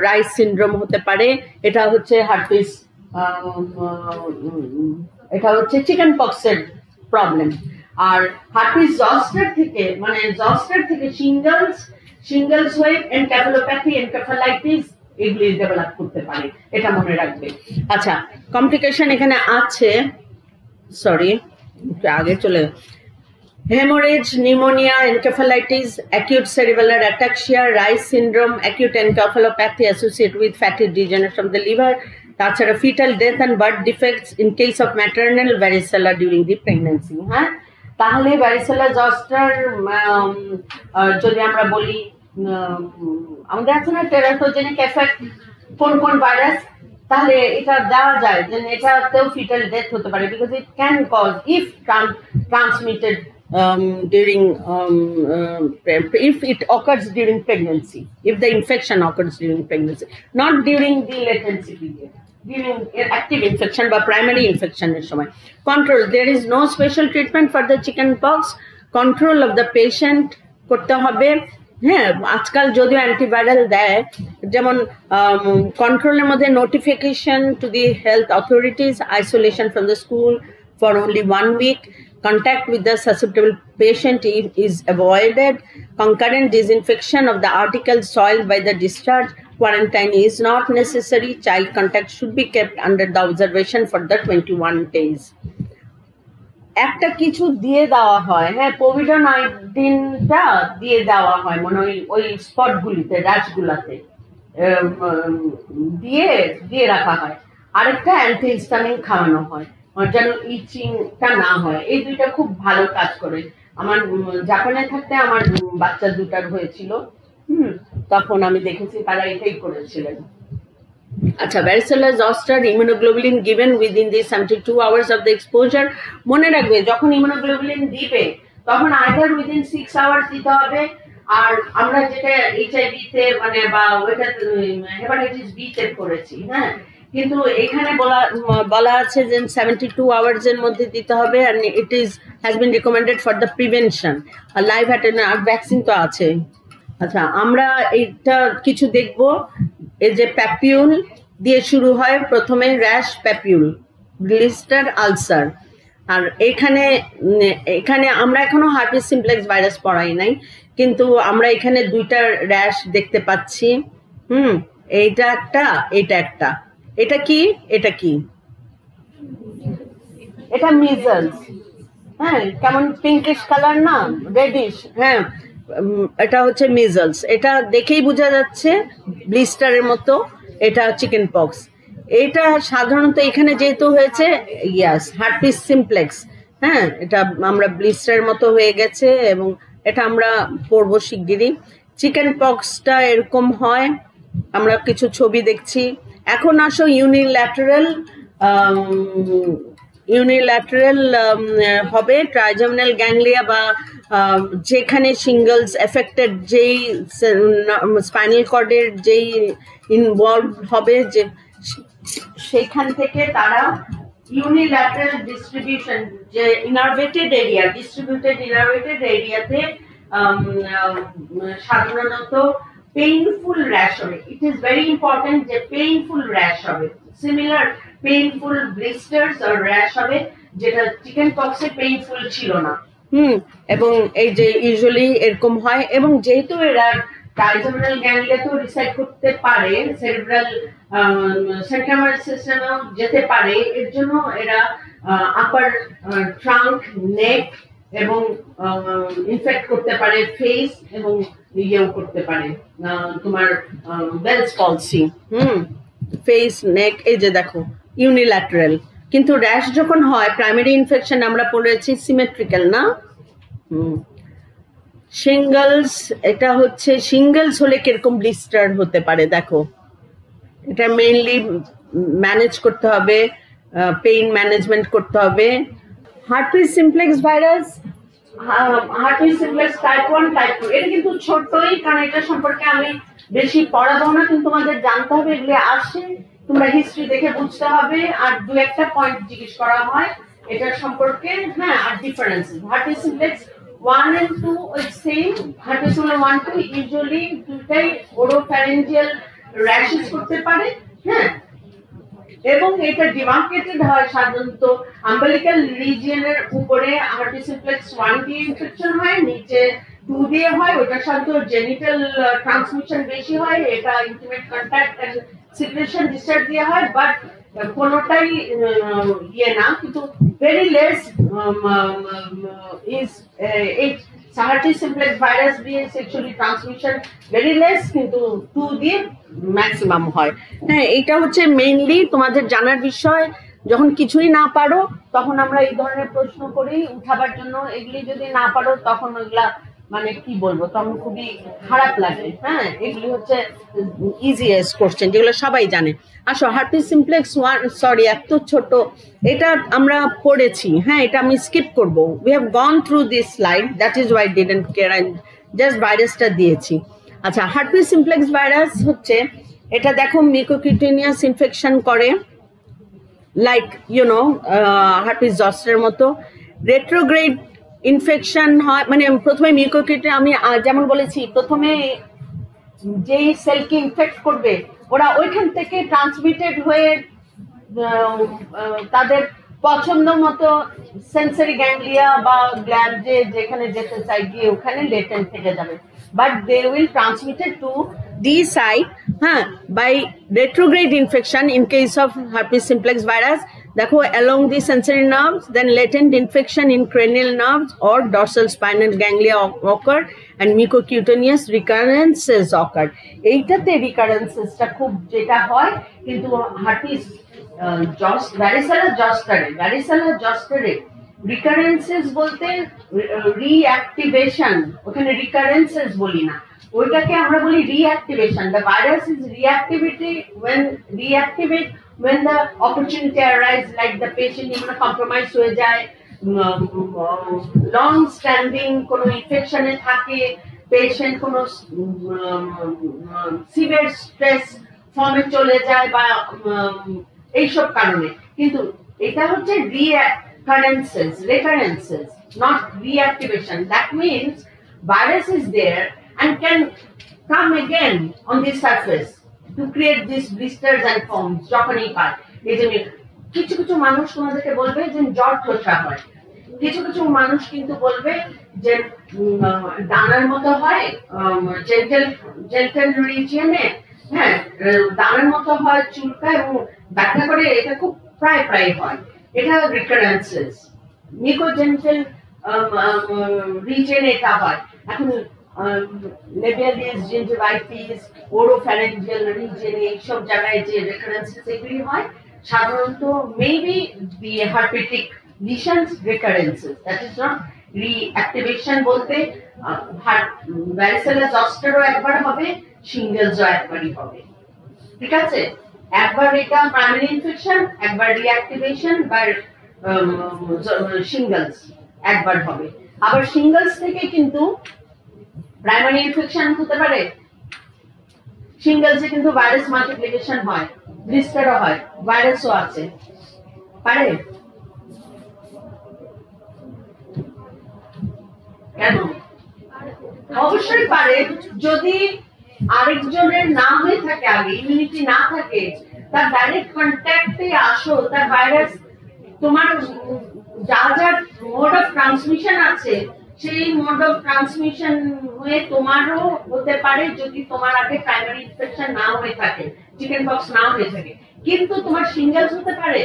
রাইস সিনড্রোম হতে পারে, এটা হচ্ছে হার্পিস, এটা হচ্ছে চিকেন পক্সের প্রবলেম। আর হার্পিস জস্টার থেকে, মানে জস্টার থেকে শিঙ্গলস হয়ে এনকেফেলোপ্যাথি, এনকেফালাইটিস এগুলি ডেভেলপ করতে পারে, এটা মনে রাখবে। আচ্ছা, কমপ্লিকেশন এখানে আছে, সরি আগে চলে, hemorrhage, pneumonia, encephalitis, acute cerebellar ataxia, Rice syndrome, acute encephalopathy associated with fatty degeneration of the liver, তাছাড়া fetal death and birth defects in case of maternal varicella during the pregnancy। হ্যাঁ, তাহলে varicella zoster যদি আমরা বলি, আমাদের আছে না teratogenic effect, কোন কোন ভাইরাস, তাহলে এটা দেওয়া যায় যে এটাতেও fetal death হতে পারে, because it can cause if transmitted if it occurs during pregnancy, if the infection occurs during pregnancy, not during the latency period, during active infection বা primary infection এর সময়। Control, there is no special treatment for the chickenpox, control of the patient করতে হবে। হ্যাঁ, আজকাল যদিও antiviral দেয়, যেমন কন্ট্রোলের মধ্যে notification to the health authorities, isolation from the school for only 1 week, contact with the susceptible patient is avoided, concurrent disinfection of the articles soiled by the discharge, quarantine is not necessary, child contact should be kept under the observation for the 21 days. একটা কিছু দিয়ে দেওয়া হয়, হ্যাঁ, কোভিড-19টা দিয়ে দেওয়া হয় মনে হয় ওই স্পটগুলিতে, র্যাশগুলাতে দিয়ে রাখা হয়। আরেকটা অ্যান্টিহিস্টামিন খাওয়ানো হয় যেন ইচিংটা না হয়। এই দুইটা খুব ভালো কাজ করে। আমার জাপানে থাকতে আমার বাচ্চা দুটার হয়েছিল, তখন আমি দেখেছি তারা এটাই করেছিলেন। আচ্ছা, varicella zoster immunoglobulin given within the 72 hours of the exposure, মনে রাখবে যখন ইমিউনোগ্লোবুলিন দিবে তখন either within 6 hours দিতে হবে। আর আমরা যেটা এইচআইভি তে মানে বা ওইটা হেপাটাইটিস বি তে করেছি, হ্যাঁ, কিন্তু এখানে বলা আছে যে 72 hours এর মধ্যে দিতে হবে, and it has been recommended for the prevention, live attendant vaccine তো আছে। আচ্ছা, আমরা এইটা কিছু দেখবো, এই যে প্যাপিউল দিয়ে শুরু হয় প্রথমে, র্যাশ, প্যাপিউল, ব্লিস্টার, আলসার। আর এখানে আমরা এখনো হার্পিস সিমপ্লেক্স ভাইরাস পড়াই নাই, কিন্তু আমরা এখানে দুইটা র্যাশ দেখতে পাচ্ছি। এইটা একটা, এটা একটা। এটা কি? এটা কি? এটা মিজলস। হ্যাঁ, কেমন পিঙ্কিশ কালার না, রেডিশ। হ্যাঁ, এটা হচ্ছে মিজলস। এটা দেখেই বোঝা যাচ্ছে ব্লিস্টারের মতো, এটা চিকেন পক্স। এটা সাধারণত এখানে যেহেতু হয়েছে, ইয়াস, হার্পিস সিমপ্লেক্স। হ্যাঁ, এটা আমরা ব্লিস্টারের মতো হয়ে গেছে এবং এটা আমরা পড়বো শিগগিরই। চিকেন পক্সটা এরকম হয়, আমরা কিছু ছবি দেখছি। এখন আসো ইউনিল্যাটারাল হবে, ট্রাইজেমিনাল গ্যাংলিয়া বা যেখানে সিঙ্গলস এফেক্টেড, যেই স্পাইনাল কর্ডের যেই ইনভলভ হবে, যে সেখান থেকে তারা ইউনিল্যাটারাল ডিস্ট্রিবিউশন, যে ডিস্ট্রিবিউটেড ইনারভেটেড এরিয়াতে সাধারণত পেইনফুল র্যাশ হবে। ইট ইজ ভেরি ইম্পর্টেন্ট যে পেইনফুল র্যাশ হবে, সিমিলার পেইনফুল ব্লিস্টার্স আর র্যাশ হবে, যেটা চিকেন পক্সে পেইনফুল ছিল না। এবং এই যে ইউজুয়ালি এরকম হয়, এবং যেহেতু এরা ট্রাইজেমিনাল গ্যাংলিয়াতেও রিসাইড করতে পারে, সেরিব্রাল সেন্ট্রাল নার্ভাস সিস্টেমেও যেতে পারে, এর জন্য এরা আপার ট্রাঙ্ক, নেক এবং ইনফেক্ট করতে পারে ফেস, এবং ইয়েও করতে পারে তোমার বেলস পলসি, ফেস, নেক। এই যে দেখো ইউনিল্যাটারাল, কিন্তু র্যাশ যখন হয় প্রাইমারি ইনফেকশন আমরা পড়েছি সিমেট্রিক্যাল না। শিঙ্গলস, এটা হচ্ছে শিঙ্গলস হলে কিরকম ব্লিস্টার হতে পারে দেখো, এটা মেইনলি ম্যানেজ করতে হবে, পেইন ম্যানেজমেন্ট করতে হবে। Herpes simplex virus, herpes simplex type 1 type 2, এটা কিন্তু ছোটই, কারণ এটা সম্পর্কে আমি বেশি পড়াবো না, কিন্তু তোমাদের জানতে হবে এগুলো আসে, তোমরা হিস্ট্রি দেখে বুঝতে হবে, আর দু একটা পয়েন্ট জিজ্ঞেস করা হয় এটা সম্পর্কে। হ্যাঁ, আর differences herpes simplex 1 and 2 is same. Herpes simplex 1, 2 usually দুটাই ওরোফ্যারিঞ্জিয়াল র্যাশেস করতে পারে। হ্যাঁ, এবং এটা ডিমার্কেটেড হয় সাধারণত আম্বিলিক্যাল রিজিয়নের উপরে হার্পিস সিমপ্লেক্স 1 দিয়ে ইনফেকশন হয়, নিচে 2 দিয়ে হয়, ওটা সাধারণত জেনিটাল ট্রান্সমিশন বেশি হয়, এটা intimate contact and secretion discharge দিয়ে হয়, বাট কোনোটাই ইয়ে না, কিন্তু very less is eight herpes simplex virus দিয়ে সেক্সুয়ালি ট্রান্সমিশন ভেরি লেস, কিন্তু 2 দিয়ে ম্যাক্সিমাম হয়। হ্যাঁ, এটা হচ্ছে মেইনলি তোমাদের জানার বিষয়। যখন কিছুই না পারো তখন আমরা এই ধরনের প্রশ্ন করি উঠাবার জন্য, এগুলি যদি না পারো তখন ওইগুলা মানে কি বলবো, তখন খুবই খারাপ লাগে। হ্যাঁ, এগুলি হচ্ছে ইজিয়েস্ট কোশ্চেন যেগুলো সবাই জানে। আসো, হার্পিস সিমপ্লেক্স 1, সরি এত ছোট, এটা আমরা পড়েছি। হ্যাঁ, এটা আমি স্কিপ করব, we have gone through this slide, that is Y didn't care, আমি জাস্ট ভাইরাসটা দিয়েছি। আচ্ছা, হার্পিস সিমপ্লেক্স ভাইরাস হচ্ছে, এটা দেখো মিউকোকিউটেনিয়াস ইনফেকশন করে, লাইক হার্পিস জস্টারের মতো। রেট্রোগ্রেড ইনফেকশন হয়, মানে প্রথমে মিউকোকিউটেনিয়া, আমি যেমন বলেছি প্রথমে যেই সেলকে ইনফেক্ট করবে ওরা ওইখান থেকে ট্রান্সমিটেড হয়ে তাদের পছন্দ মতো সেন্সরি গ্যাংলিয়া বা গ্ল্যান্ডে যেখানে যেতে চাই গিয়ে ওখানে লেটেন্ট থেকে যাবে, but they will transmitted to the site by retrograde infection in case of herpes simplex virus. দেখো, along the sensory nerves, then latent infection in cranial nerves or dorsal spinal ganglia occur and mucocutaneous recurrences occur. এইটাতে রিকারেন্সেসটা খুব যেটা হয়, কিন্তু herpes varicella zoster রিকারেন্সেস বলতে reactivation, ওখানে রিকারেন্সেস বলি না, ওইটাকে আমরা বলি reactivation. The virus is reactivate when the opportunity arise, like the patient immunocompromised হয়ে যায়, লং স্ট্যান্ডিং কোনো ইনফেকশনে থাকে, পেশেন্ট কোনো সিভিয়ার স্ট্রেস ফর্মে চলে যায় বা এইসব কারণে। কিন্তু এটা হচ্ছে recurrences, not reactivation. That means virus is there and can come again on the surface to create these blisters and foams. যখনই পায়, এই জন্য কিছু কিছু মানুষ তোমাদেরকে বলবে যে জ্বর ঠোসা হয়, কিছু কিছু মানুষ কিন্তু বলবে যে দানার মতো হয়, জেন্টাল রিজিয়নে, হ্যাঁ দানার মতো হয়, চুলকায় এবং ব্যথা করে, এটা খুব প্রায় হয়। এটা রিকারেন্সেস, নিকোজেন্টাল রিজিয়নে এটা হয়। এখন লেবিয়ালিস, জিঞ্জিভাইটিস, ওরোফ্যারিঞ্জিয়াল রিজিয়নে এইসব জায়গায় যে রিকারেন্সেস এগুলি হয়, সাধারণত maybe the herpetic lesions recurrences, that is not reactivation. বলতে varicella zosterও একবার হবে, শিঙ্গেলসও একবারই হবে, ঠিক আছে? একবার এটা প্রাইমারি ইনফেকশন, একবার রিঅ্যাক্টিভেশন বা শিঙ্গেলস একবার হবে। আবার শিঙ্গেলস থেকে কিন্তু প্রাইমারি ইনফেকশন হতে পারে, শিঙ্গেলসে কিন্তু ভাইরাস মাল্টিপ্লিকেশন হয়, ব্লিস্টারও হয়, ভাইরাসও আছে, পারে? কেন? অবশ্যই পারে, যদি আরেকজনের না হয়ে থাকে, আগে ইমিউনিটি না থাকে, তার ডাইরেক্ট কন্ট্যাক্টে আসো, তার ভাইরাস তোমার যা যা মোড অফ ট্রান্সমিশন আছে সেই মোড অফ ট্রান্সমিশন হয়ে তোমারও হতে পারে যদি তোমার আগে প্রাইমারি ইনফেকশন না হয়ে থাকে, চিকেন পক্স না হয়ে থাকে। কিন্তু তোমার সিঙ্গেলস হতে পারে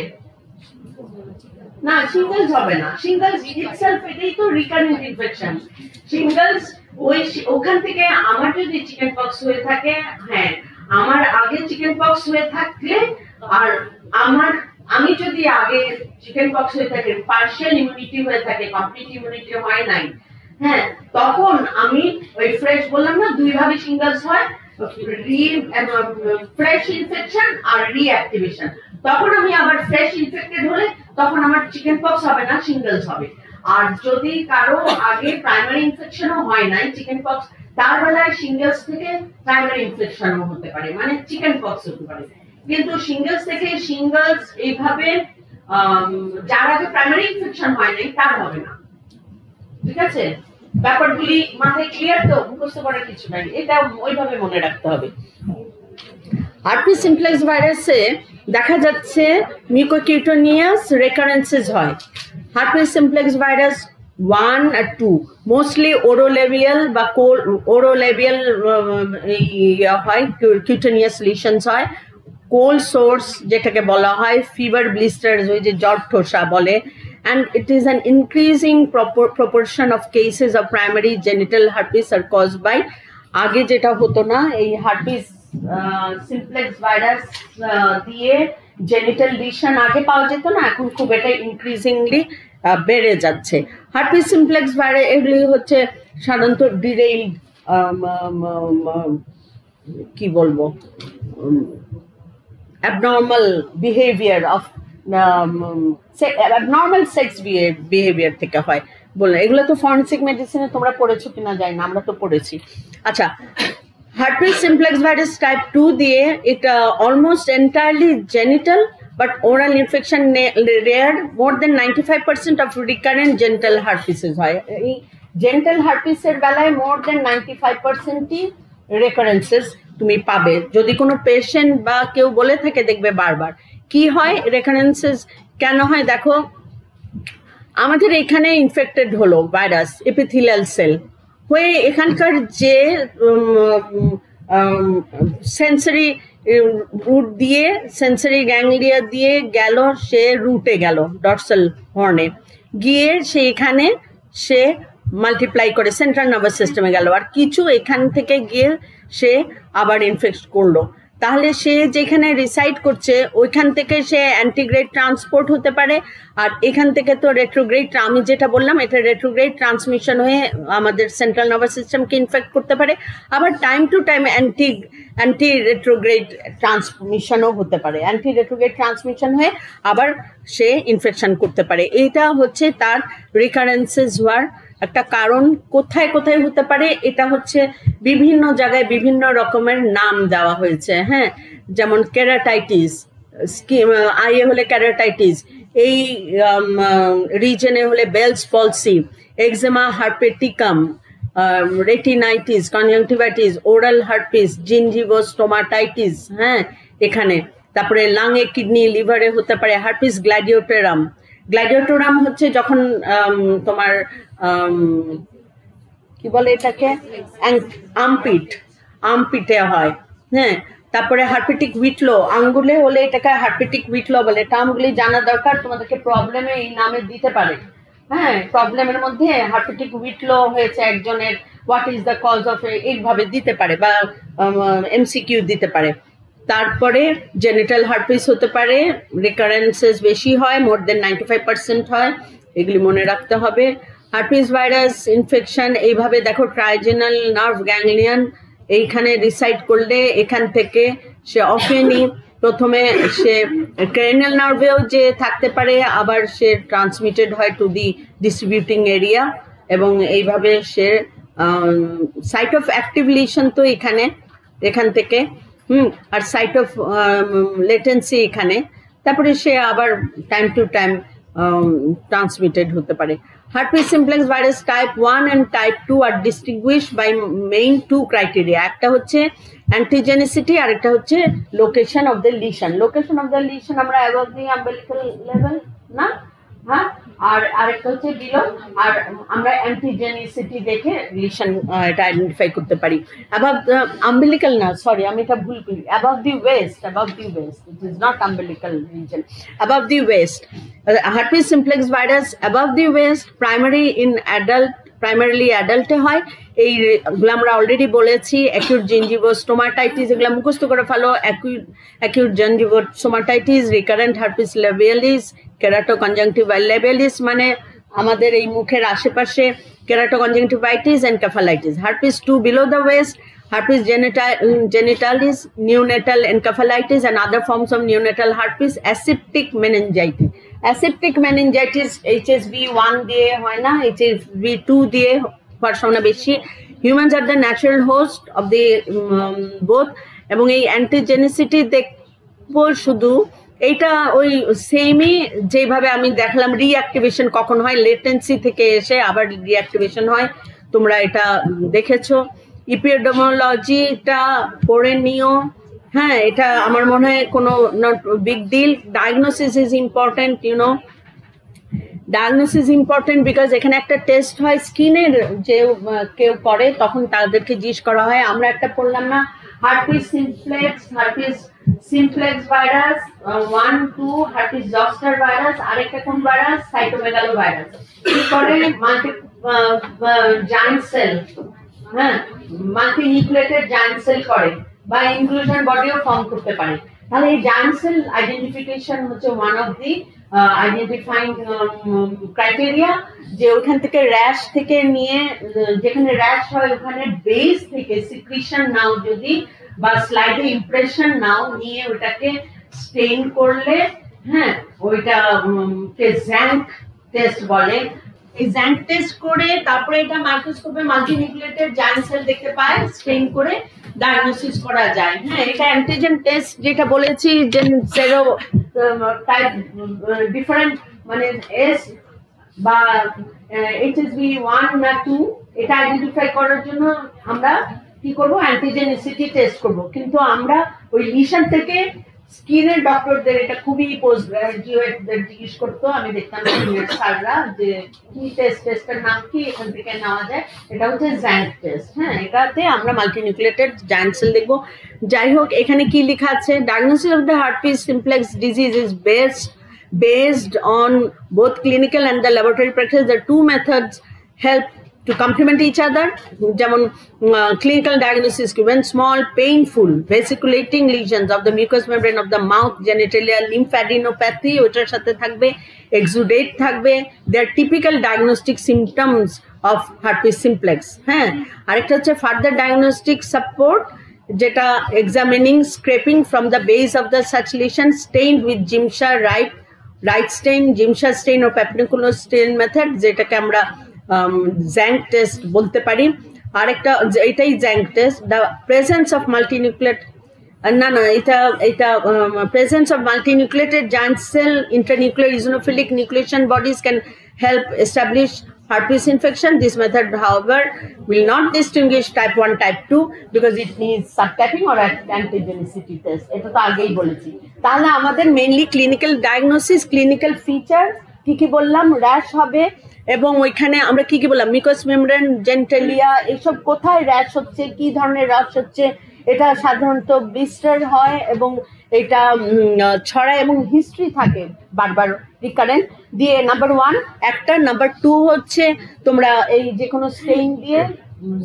না, সিঙ্গেলস হবে না। সিঙ্গেলস ইটসেলফ এটাই তো রিকারেন্ট ইনফেকশন। সিঙ্গেলস ওখান থেকে আমার যদি চিকেন পক্স হয়ে থাকে, হ্যাঁ আমার আগে চিকেন পক্স হয়ে থাকলে আর আমি যদি আগে চিকেন পক্স হয়ে থাকে, পার্শিয়াল ইমিউনিটি হয়ে থাকে, কমপ্লিট ইমিউনিটি হয় নাই, হ্যাঁ তখন আমি ওই ফ্রেশ বললাম না দুই ভাবে সিঙ্গেলস হয়, ফ্রেশ ইনফেকশন আর রিঅ্যাক্টিভেশন। তখন আমি আবার ফ্রেশ ইনফেক্টেড হলে তখন আমার চিকেন পক্স হবে না, সিঙ্গেলস হবে। আর যদি কারো আগে প্রাইমারি ইনফেকশনও হয় নাই চিকেন পক্স, তার বেলায় সিঙ্গেলস থেকে প্রাইমারি ইনফেকশনও হতে পারে, মানে চিকেন পক্স হতে পারে। কিন্তু সিঙ্গেলস থেকে সিঙ্গেলস এইভাবে যার আগে প্রাইমারি ইনফেকশন হয় নাই তার হবে না। ঠিক আছে, ব্যাপারগুলি মাথায় ক্লিয়ার তো? মুখস্থ করার কিছু নাই, এটা ওইভাবে মনে রাখতে হবে। হার্পিস সিমপ্লেক্স ভাইরাসে দেখা যাচ্ছে মিউকোকিউটেনিয়াস রেকারেন্সেস হয়। হার্পিস সিমপ্লেক্স ভাইরাস 1 আর 2 মোস্টলি ওরোলেবিয়াল বা ওরোলেবিয়াল হয়, কিউটেনিয়াস লিশনস হয়। কোল্ড সোর্স যেটাকে বলা হয়, ফিভার ব্লিস্টার্স ওই যে জ্বর ঠোসা বলে, and it is an increasing proportion of cases of primary genital herpes are caused by আগে যেটা হতো না এই হার্পিস সিমপ্লেক্স ভাইরাস দিয়ে জেনিটাল লিশন আগে পাওয়া যেত না, এখন খুব এটা ইনক্রিজিংলি বেড়ে যাচ্ছে। হার্পিস সিমপ্লেক্স ভাইরাস এগুলি হচ্ছে সাধারণত ডিরেইলড কি বলবো abnormal behavior of abnormal sex behavior থেকে হয় বলে। এগুলো তো ফরেনসিক মেডিসিনে তোমরা পড়েছো কিনা জানি না, আমরা তো পড়েছি। আচ্ছা, হার্পিস সিমপ্লেক্স ভাইরাস টাইপ 2 দিয়ে এটা almost entirely genital but oral infection rare, more than 95% of recurrent genital herpes হয়। এই genital herpes এর বেলায় more than 95% রেকারেন্সেস তুমি পাবে। যদি কোনো পেশেন্ট বা কেউ বলে থাকে দেখবে বারবার। কি হয় রেকারেন্সেস কেন হয়? দেখো আমাদের এখানে ইনফেক্টেড হলো ভাইরাস এপিথেলিয়াল সেল হয়ে এখানকার যে সেন্সরি রুট দিয়ে সেন্সরি গ্যাংলিয়া দিয়ে গেল, সে রুটে গেল ডর্সাল হর্নে গিয়ে সেইখানে সে মাল্টিপ্লাই করে সেন্ট্রাল নার্ভাস সিস্টেমে গেল, আর কিছু এখান থেকে গিয়ে সে আবার ইনফেক্ট করলো। তাহলে সে যেখানে রিসাইড করছে ওইখান থেকে সে অ্যান্টিগ্রেড ট্রান্সপোর্ট হতে পারে, আর এখান থেকে তো রেট্রোগ্রেড, আমি যেটা বললাম এটা রেট্রোগ্রেড ট্রান্সমিশন হয়ে আমাদের সেন্ট্রাল নার্ভাস সিস্টেমকে ইনফেক্ট করতে পারে। আবার time to time anti retrograde ট্রান্সমিশনও হতে পারে, অ্যান্টি রেট্রোগ্রেড ট্রান্সমিশন হয়ে আবার সে ইনফেকশন করতে পারে। এইটা হচ্ছে তার রিকারেন্সেস হওয়ার একটা কারণ। কোথায় কোথায় হতে পারে এটা হচ্ছে বিভিন্ন জায়গায় বিভিন্ন রকমের নাম দেওয়া হয়েছে। হ্যাঁ, যেমন ক্যারাটাইটিস, আইয়ে হলে ক্যারাটাইটিস, এই রিজনে হলে Bell's palsy, eczema herpeticum, retinitis, conjunctivitis, oral herpes, gingivostomatitis, হ্যাঁ এখানে। তারপরে লাংয়ে, কিডনি, লিভারে হতে পারে হার্পিস গ্ল্যাডিওটেরাম। গ্ল্যাডিওটোরাম হচ্ছে যখন তোমার কি বলে এটাকে আমপিটে হয়। হ্যাঁ, তারপরে হার্পেটিক উইটলো, আঙ্গুলে হলে এটাকে হার্পেটিক উইটলো বলে। টার্মগুলি জানা দরকার, তোমাদেরকে প্রবলেমে এই নামে দিতে পারে। হ্যাঁ, প্রবলেমের মধ্যে হার্পেটিক উইটলো হয়েছে একজনের, what is the cause of, এইভাবে দিতে পারে, বা এমসিকিউ দিতে পারে। তারপরে জেনিটাল হার্পিস হতে পারে, রিকারেন্সেস বেশি হয়, মোর দেন 95% হয়, এগুলি মনে রাখতে হবে। হার্পিস ভাইরাস ইনফেকশন এইভাবে দেখো, ট্রাইজেনাল নার্ভ গ্যাংলিয়ন এইখানে রিসাইড করলে এখান থেকে সে অফেনই প্রথমে সে ক্রেনিয়াল নার্ভেও যে থাকতে পারে, আবার সে ট্রান্সমিটেড হয় টু দি ডিস্ট্রিবিউটিং এরিয়া, এবং এইভাবে সে সাইট অফ অ্যাক্টিভ লিশন তো এখান থেকে, আর সাইট অফ লেটেন্সি এখানে, তারপরে সে আবার টাইম টু টাইম ট্রান্সমিটেড হতে পারে। Herpes simplex virus type 1 and type 2 are distinguished by main two criteria. একটা হচ্ছে antigenicity আর একটা হচ্ছে location of the lesion. Location of the lesion আমরা above the umbilical level না, হ্যাঁ, আর আরেকটা হচ্ছে বিলো, আর আমরা অ্যান্টিজেনিসিটি দেখে লিশন এটা আইডেন্টিফাই করতে পারি। অ্যাবাভ আম্বিলিক্যাল না, সরি আমি এটা ভুল করি, above the waist, above the waist, it is not umbilical region, above the waist. Herpes simplex virus above the waist primarily অ্যাডাল্টে হয়। এইগুলো আমরা অলরেডি বলেছি। অ্যাকিউট জিঞ্জিভোস্টোমাটাইটিস এগুলো মুখস্থ করে ফেলো। অ্যাকিউট জিঞ্জিভোস্টোমাটাইটিস, রিকারেন্ট হার্পিস লেবিয়ালিস, কেরাটোকনজাংটিভাল লেবিয়ালিস মানে আমাদের এই মুখের আশেপাশে, keratoconjunctivitis encephalitis. Herpes 2 below the West, herpes genitalis, neonatal encephalitis and other forms of neonatal herpes, aseptic meningitis. Aseptic meningitis HSV1 দিয়ে হয় না, HSV2 দিয়ে হওয়ার সম্ভাবনা বেশি। Humans are the natural host of the both, এবং এই অ্যান্টিজেনিসিটি দেখবো শুধু এইটা ওই সেমই যেভাবে আমি দেখলাম রিঅ্যাক্টিভেশন কখন হয়, লেটেন্সি থেকে এসে আবার রিঅ্যাক্টিভেশন হয়, তোমরা এটা দেখেছো। ইপিডেমিওলজিটা পড়ে নিও, হ্যাঁ, এটা আমার মনে হয় কোনো not big deal. Diagnosis is important, you know, diagnosis important because এখানে একটা টেস্ট হয় স্কিনের, যে কেউ করে তখন তাদেরকে জিজ্ঞেস করা হয়। আমরা একটা পড়লাম না, herpes simplex virus 1, 2, herpes zoster virus, আরেকটা কোন ভাইরাস, সাইটোমেগালো ভাইরাস। কি করে, মাল্টি জায়ান্ট সেল, হ্যাঁ, মাল্টিনিউক্লিয়েটেড জায়ান্ট সেল করে বা ইনক্লুশন বডিও ফর্ম করতে পারে। তাহলে এই জায়ান্ট সেল আইডেন্টিফিকেশন হচ্ছে one of the identifying criteria, যে ওখান থেকে র্যাশ থেকে নিয়ে, যেখানে র্যাশ হয় ওখানে বেস থেকে সিক্রিশন নাও যদি বা স্লাইডে ইমপ্রেশন নাও নিয়ে ওটাকে স্টেইন করলে, হ্যাঁ, ওইটা জ্যাঙ্ক টেস্ট বলে। এই জ্যাঙ্ক টেস্ট করে তারপরে এটা মাইক্রোস্কোপে মাল্টিনিউক্লিয়েটেড জায়ান্ট সেল দেখতে পায়, স্টেইন করে ডায়াগনোসিস করা যায়। হ্যাঁ, এটা অ্যান্টিজেন টেস্ট যেটা বলেছি, যে সেরো টাইপ ডিফারেন্ট মানে এস বা HSV1 না 2, এটা আইডেন্টিফাই করার জন্য আমরা কি করব, অ্যান্টিজেনিসিটি টেস্ট করব। কিন্তু আমরা ওই লিশন থেকে স্কিনের ডক্টরদের এটা খুবই পোস্ট গ্রাজুয়েটদের জিজ্ঞেস করতো, আমি দেখতাম স্যাররা যে কি টেস্টের নাম কি এখান থেকে নেওয়া যায়, এটা হচ্ছে জ্যাঙ্ক টেস্ট। হ্যাঁ, এটাতে আমরা মাল্টিনিউক্লিয়েটেড জায়ান্ট সেল দেখবো। যাই হোক, এখানে কি লেখা আছে, diagnosis of the herpes simplex disease is based on both clinical and the laboratory practice. The two methods help to complement each other. যেমন clinical diagnosis when small painful vesiculating lesions of the mucous membrane of the mouth genitalia, lymphadenopathy ওটার সাথে থাকবে, exudate থাকবে, they are typical diagnostic symptoms of herpes simplex। হ্যাঁ, আরেকটা হচ্ছে further diagnostic support, যেটা examining scraping from the base of the such lesion stained with Gimsha right stain, Gimsha stain or Papanicolo stain method, যেটাকে আমরা junk test বলতে পারি। আরেকটা এটাই Tzanck test, the presence of multinucleate না এটা presence of multinucleated giant cell internuclear eosinophilic nucleation bodies can help establish herpes infection. This method, however, will not distinguish type 1, type 2 because it needs subtyping or antigenicity test. এটা তো আগেই বলেছি। তাহলে আমাদের mainly clinical diagnosis, clinical feature কি কি বললাম, rash হবে, এবং ওইখানে আমরা কি কি বললাম, মিউকাস মেমব্রেন, জেনিটালিয়া, এইসব কোথায় র্যাশ হচ্ছে, কি ধরনের র্যাশ হচ্ছে, এটা সাধারণত ব্লিস্টার হয় এবং এটা ছড়ায় এবং হিস্ট্রি থাকে বারবার রিকারেন্ট দিয়ে। নাম্বার 1 একটা, নাম্বার 2 হচ্ছে তোমরা এই যে কোনো স্টেইন দিয়ে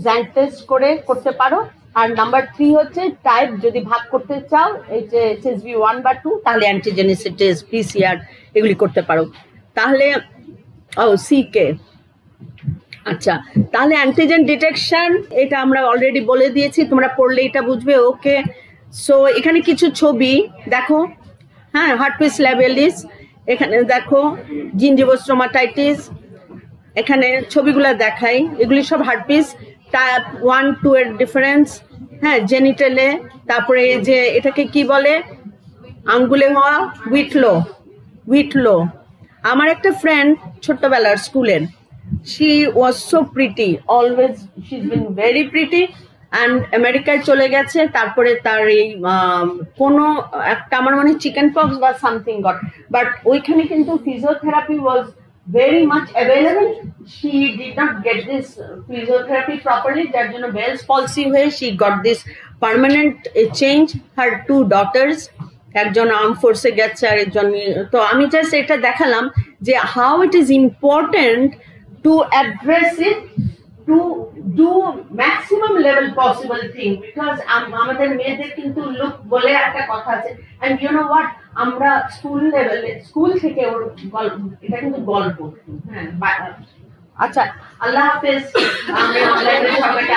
জ্যাঙ্ক টেস্ট করে করতে পারো, আর নাম্বার 3 হচ্ছে টাইপ, যদি ভাগ করতে চাও এই যে HSV1 বা 2 তাহলে অ্যান্টিজেনিসিটি টেস্ট, PCR এগুলি করতে পারো। তাহলে CK, আচ্ছা, তাহলে অ্যান্টিজেন ডিটেকশন এটা আমরা অলরেডি বলে দিয়েছি, তোমরা পড়লে এটা বুঝবে। ওকে, সো এখানে কিছু ছবি দেখো, হ্যাঁ, হার্পিস ল্যাবিয়ালিস, এখানে দেখো জিঞ্জিভোস্টোমাটাইটিস, এখানে ছবিগুলো দেখাই, এগুলি সব হার্পিস টাইপ 1, 2 এর ডিফারেন্স। হ্যাঁ, জেনিটালে, তারপরে যে এটাকে কি বলে, আঙ্গুলে হওয়া উইটলো। আমার একটা ফ্রেন্ড ছোট্টবেলার স্কুলের, she was so pretty, always she's been very pretty, and আমেরিকায় চলে গেছে, তারপরে তার এই কোনো একটা আমার মনে চিকেন পক্স বা সামথিং গট, বাট ওইখানে কিন্তু physiotherapy was very much available. She did not get this physiotherapy properly, যার জন্য Bell's palsy হয়ে she got this permanent change. Her two daughters, একজন আর্ম ফোর্সে গেছে আর একজন, তো আমি জাস্ট এটা দেখালাম যে how it is important to address it, to do maximum level possible thing, because আমাদের মেয়েদের কিন্তু লুক বলে একটা কথা আছে, and you know what, আমরা স্কুল লেভেলে স্কুল থেকে ওর এটা কিন্তু গল্প, হ্যাঁ। আচ্ছা, আল্লাহ হাফেজ। আমরা অনলাইনে সবাইকে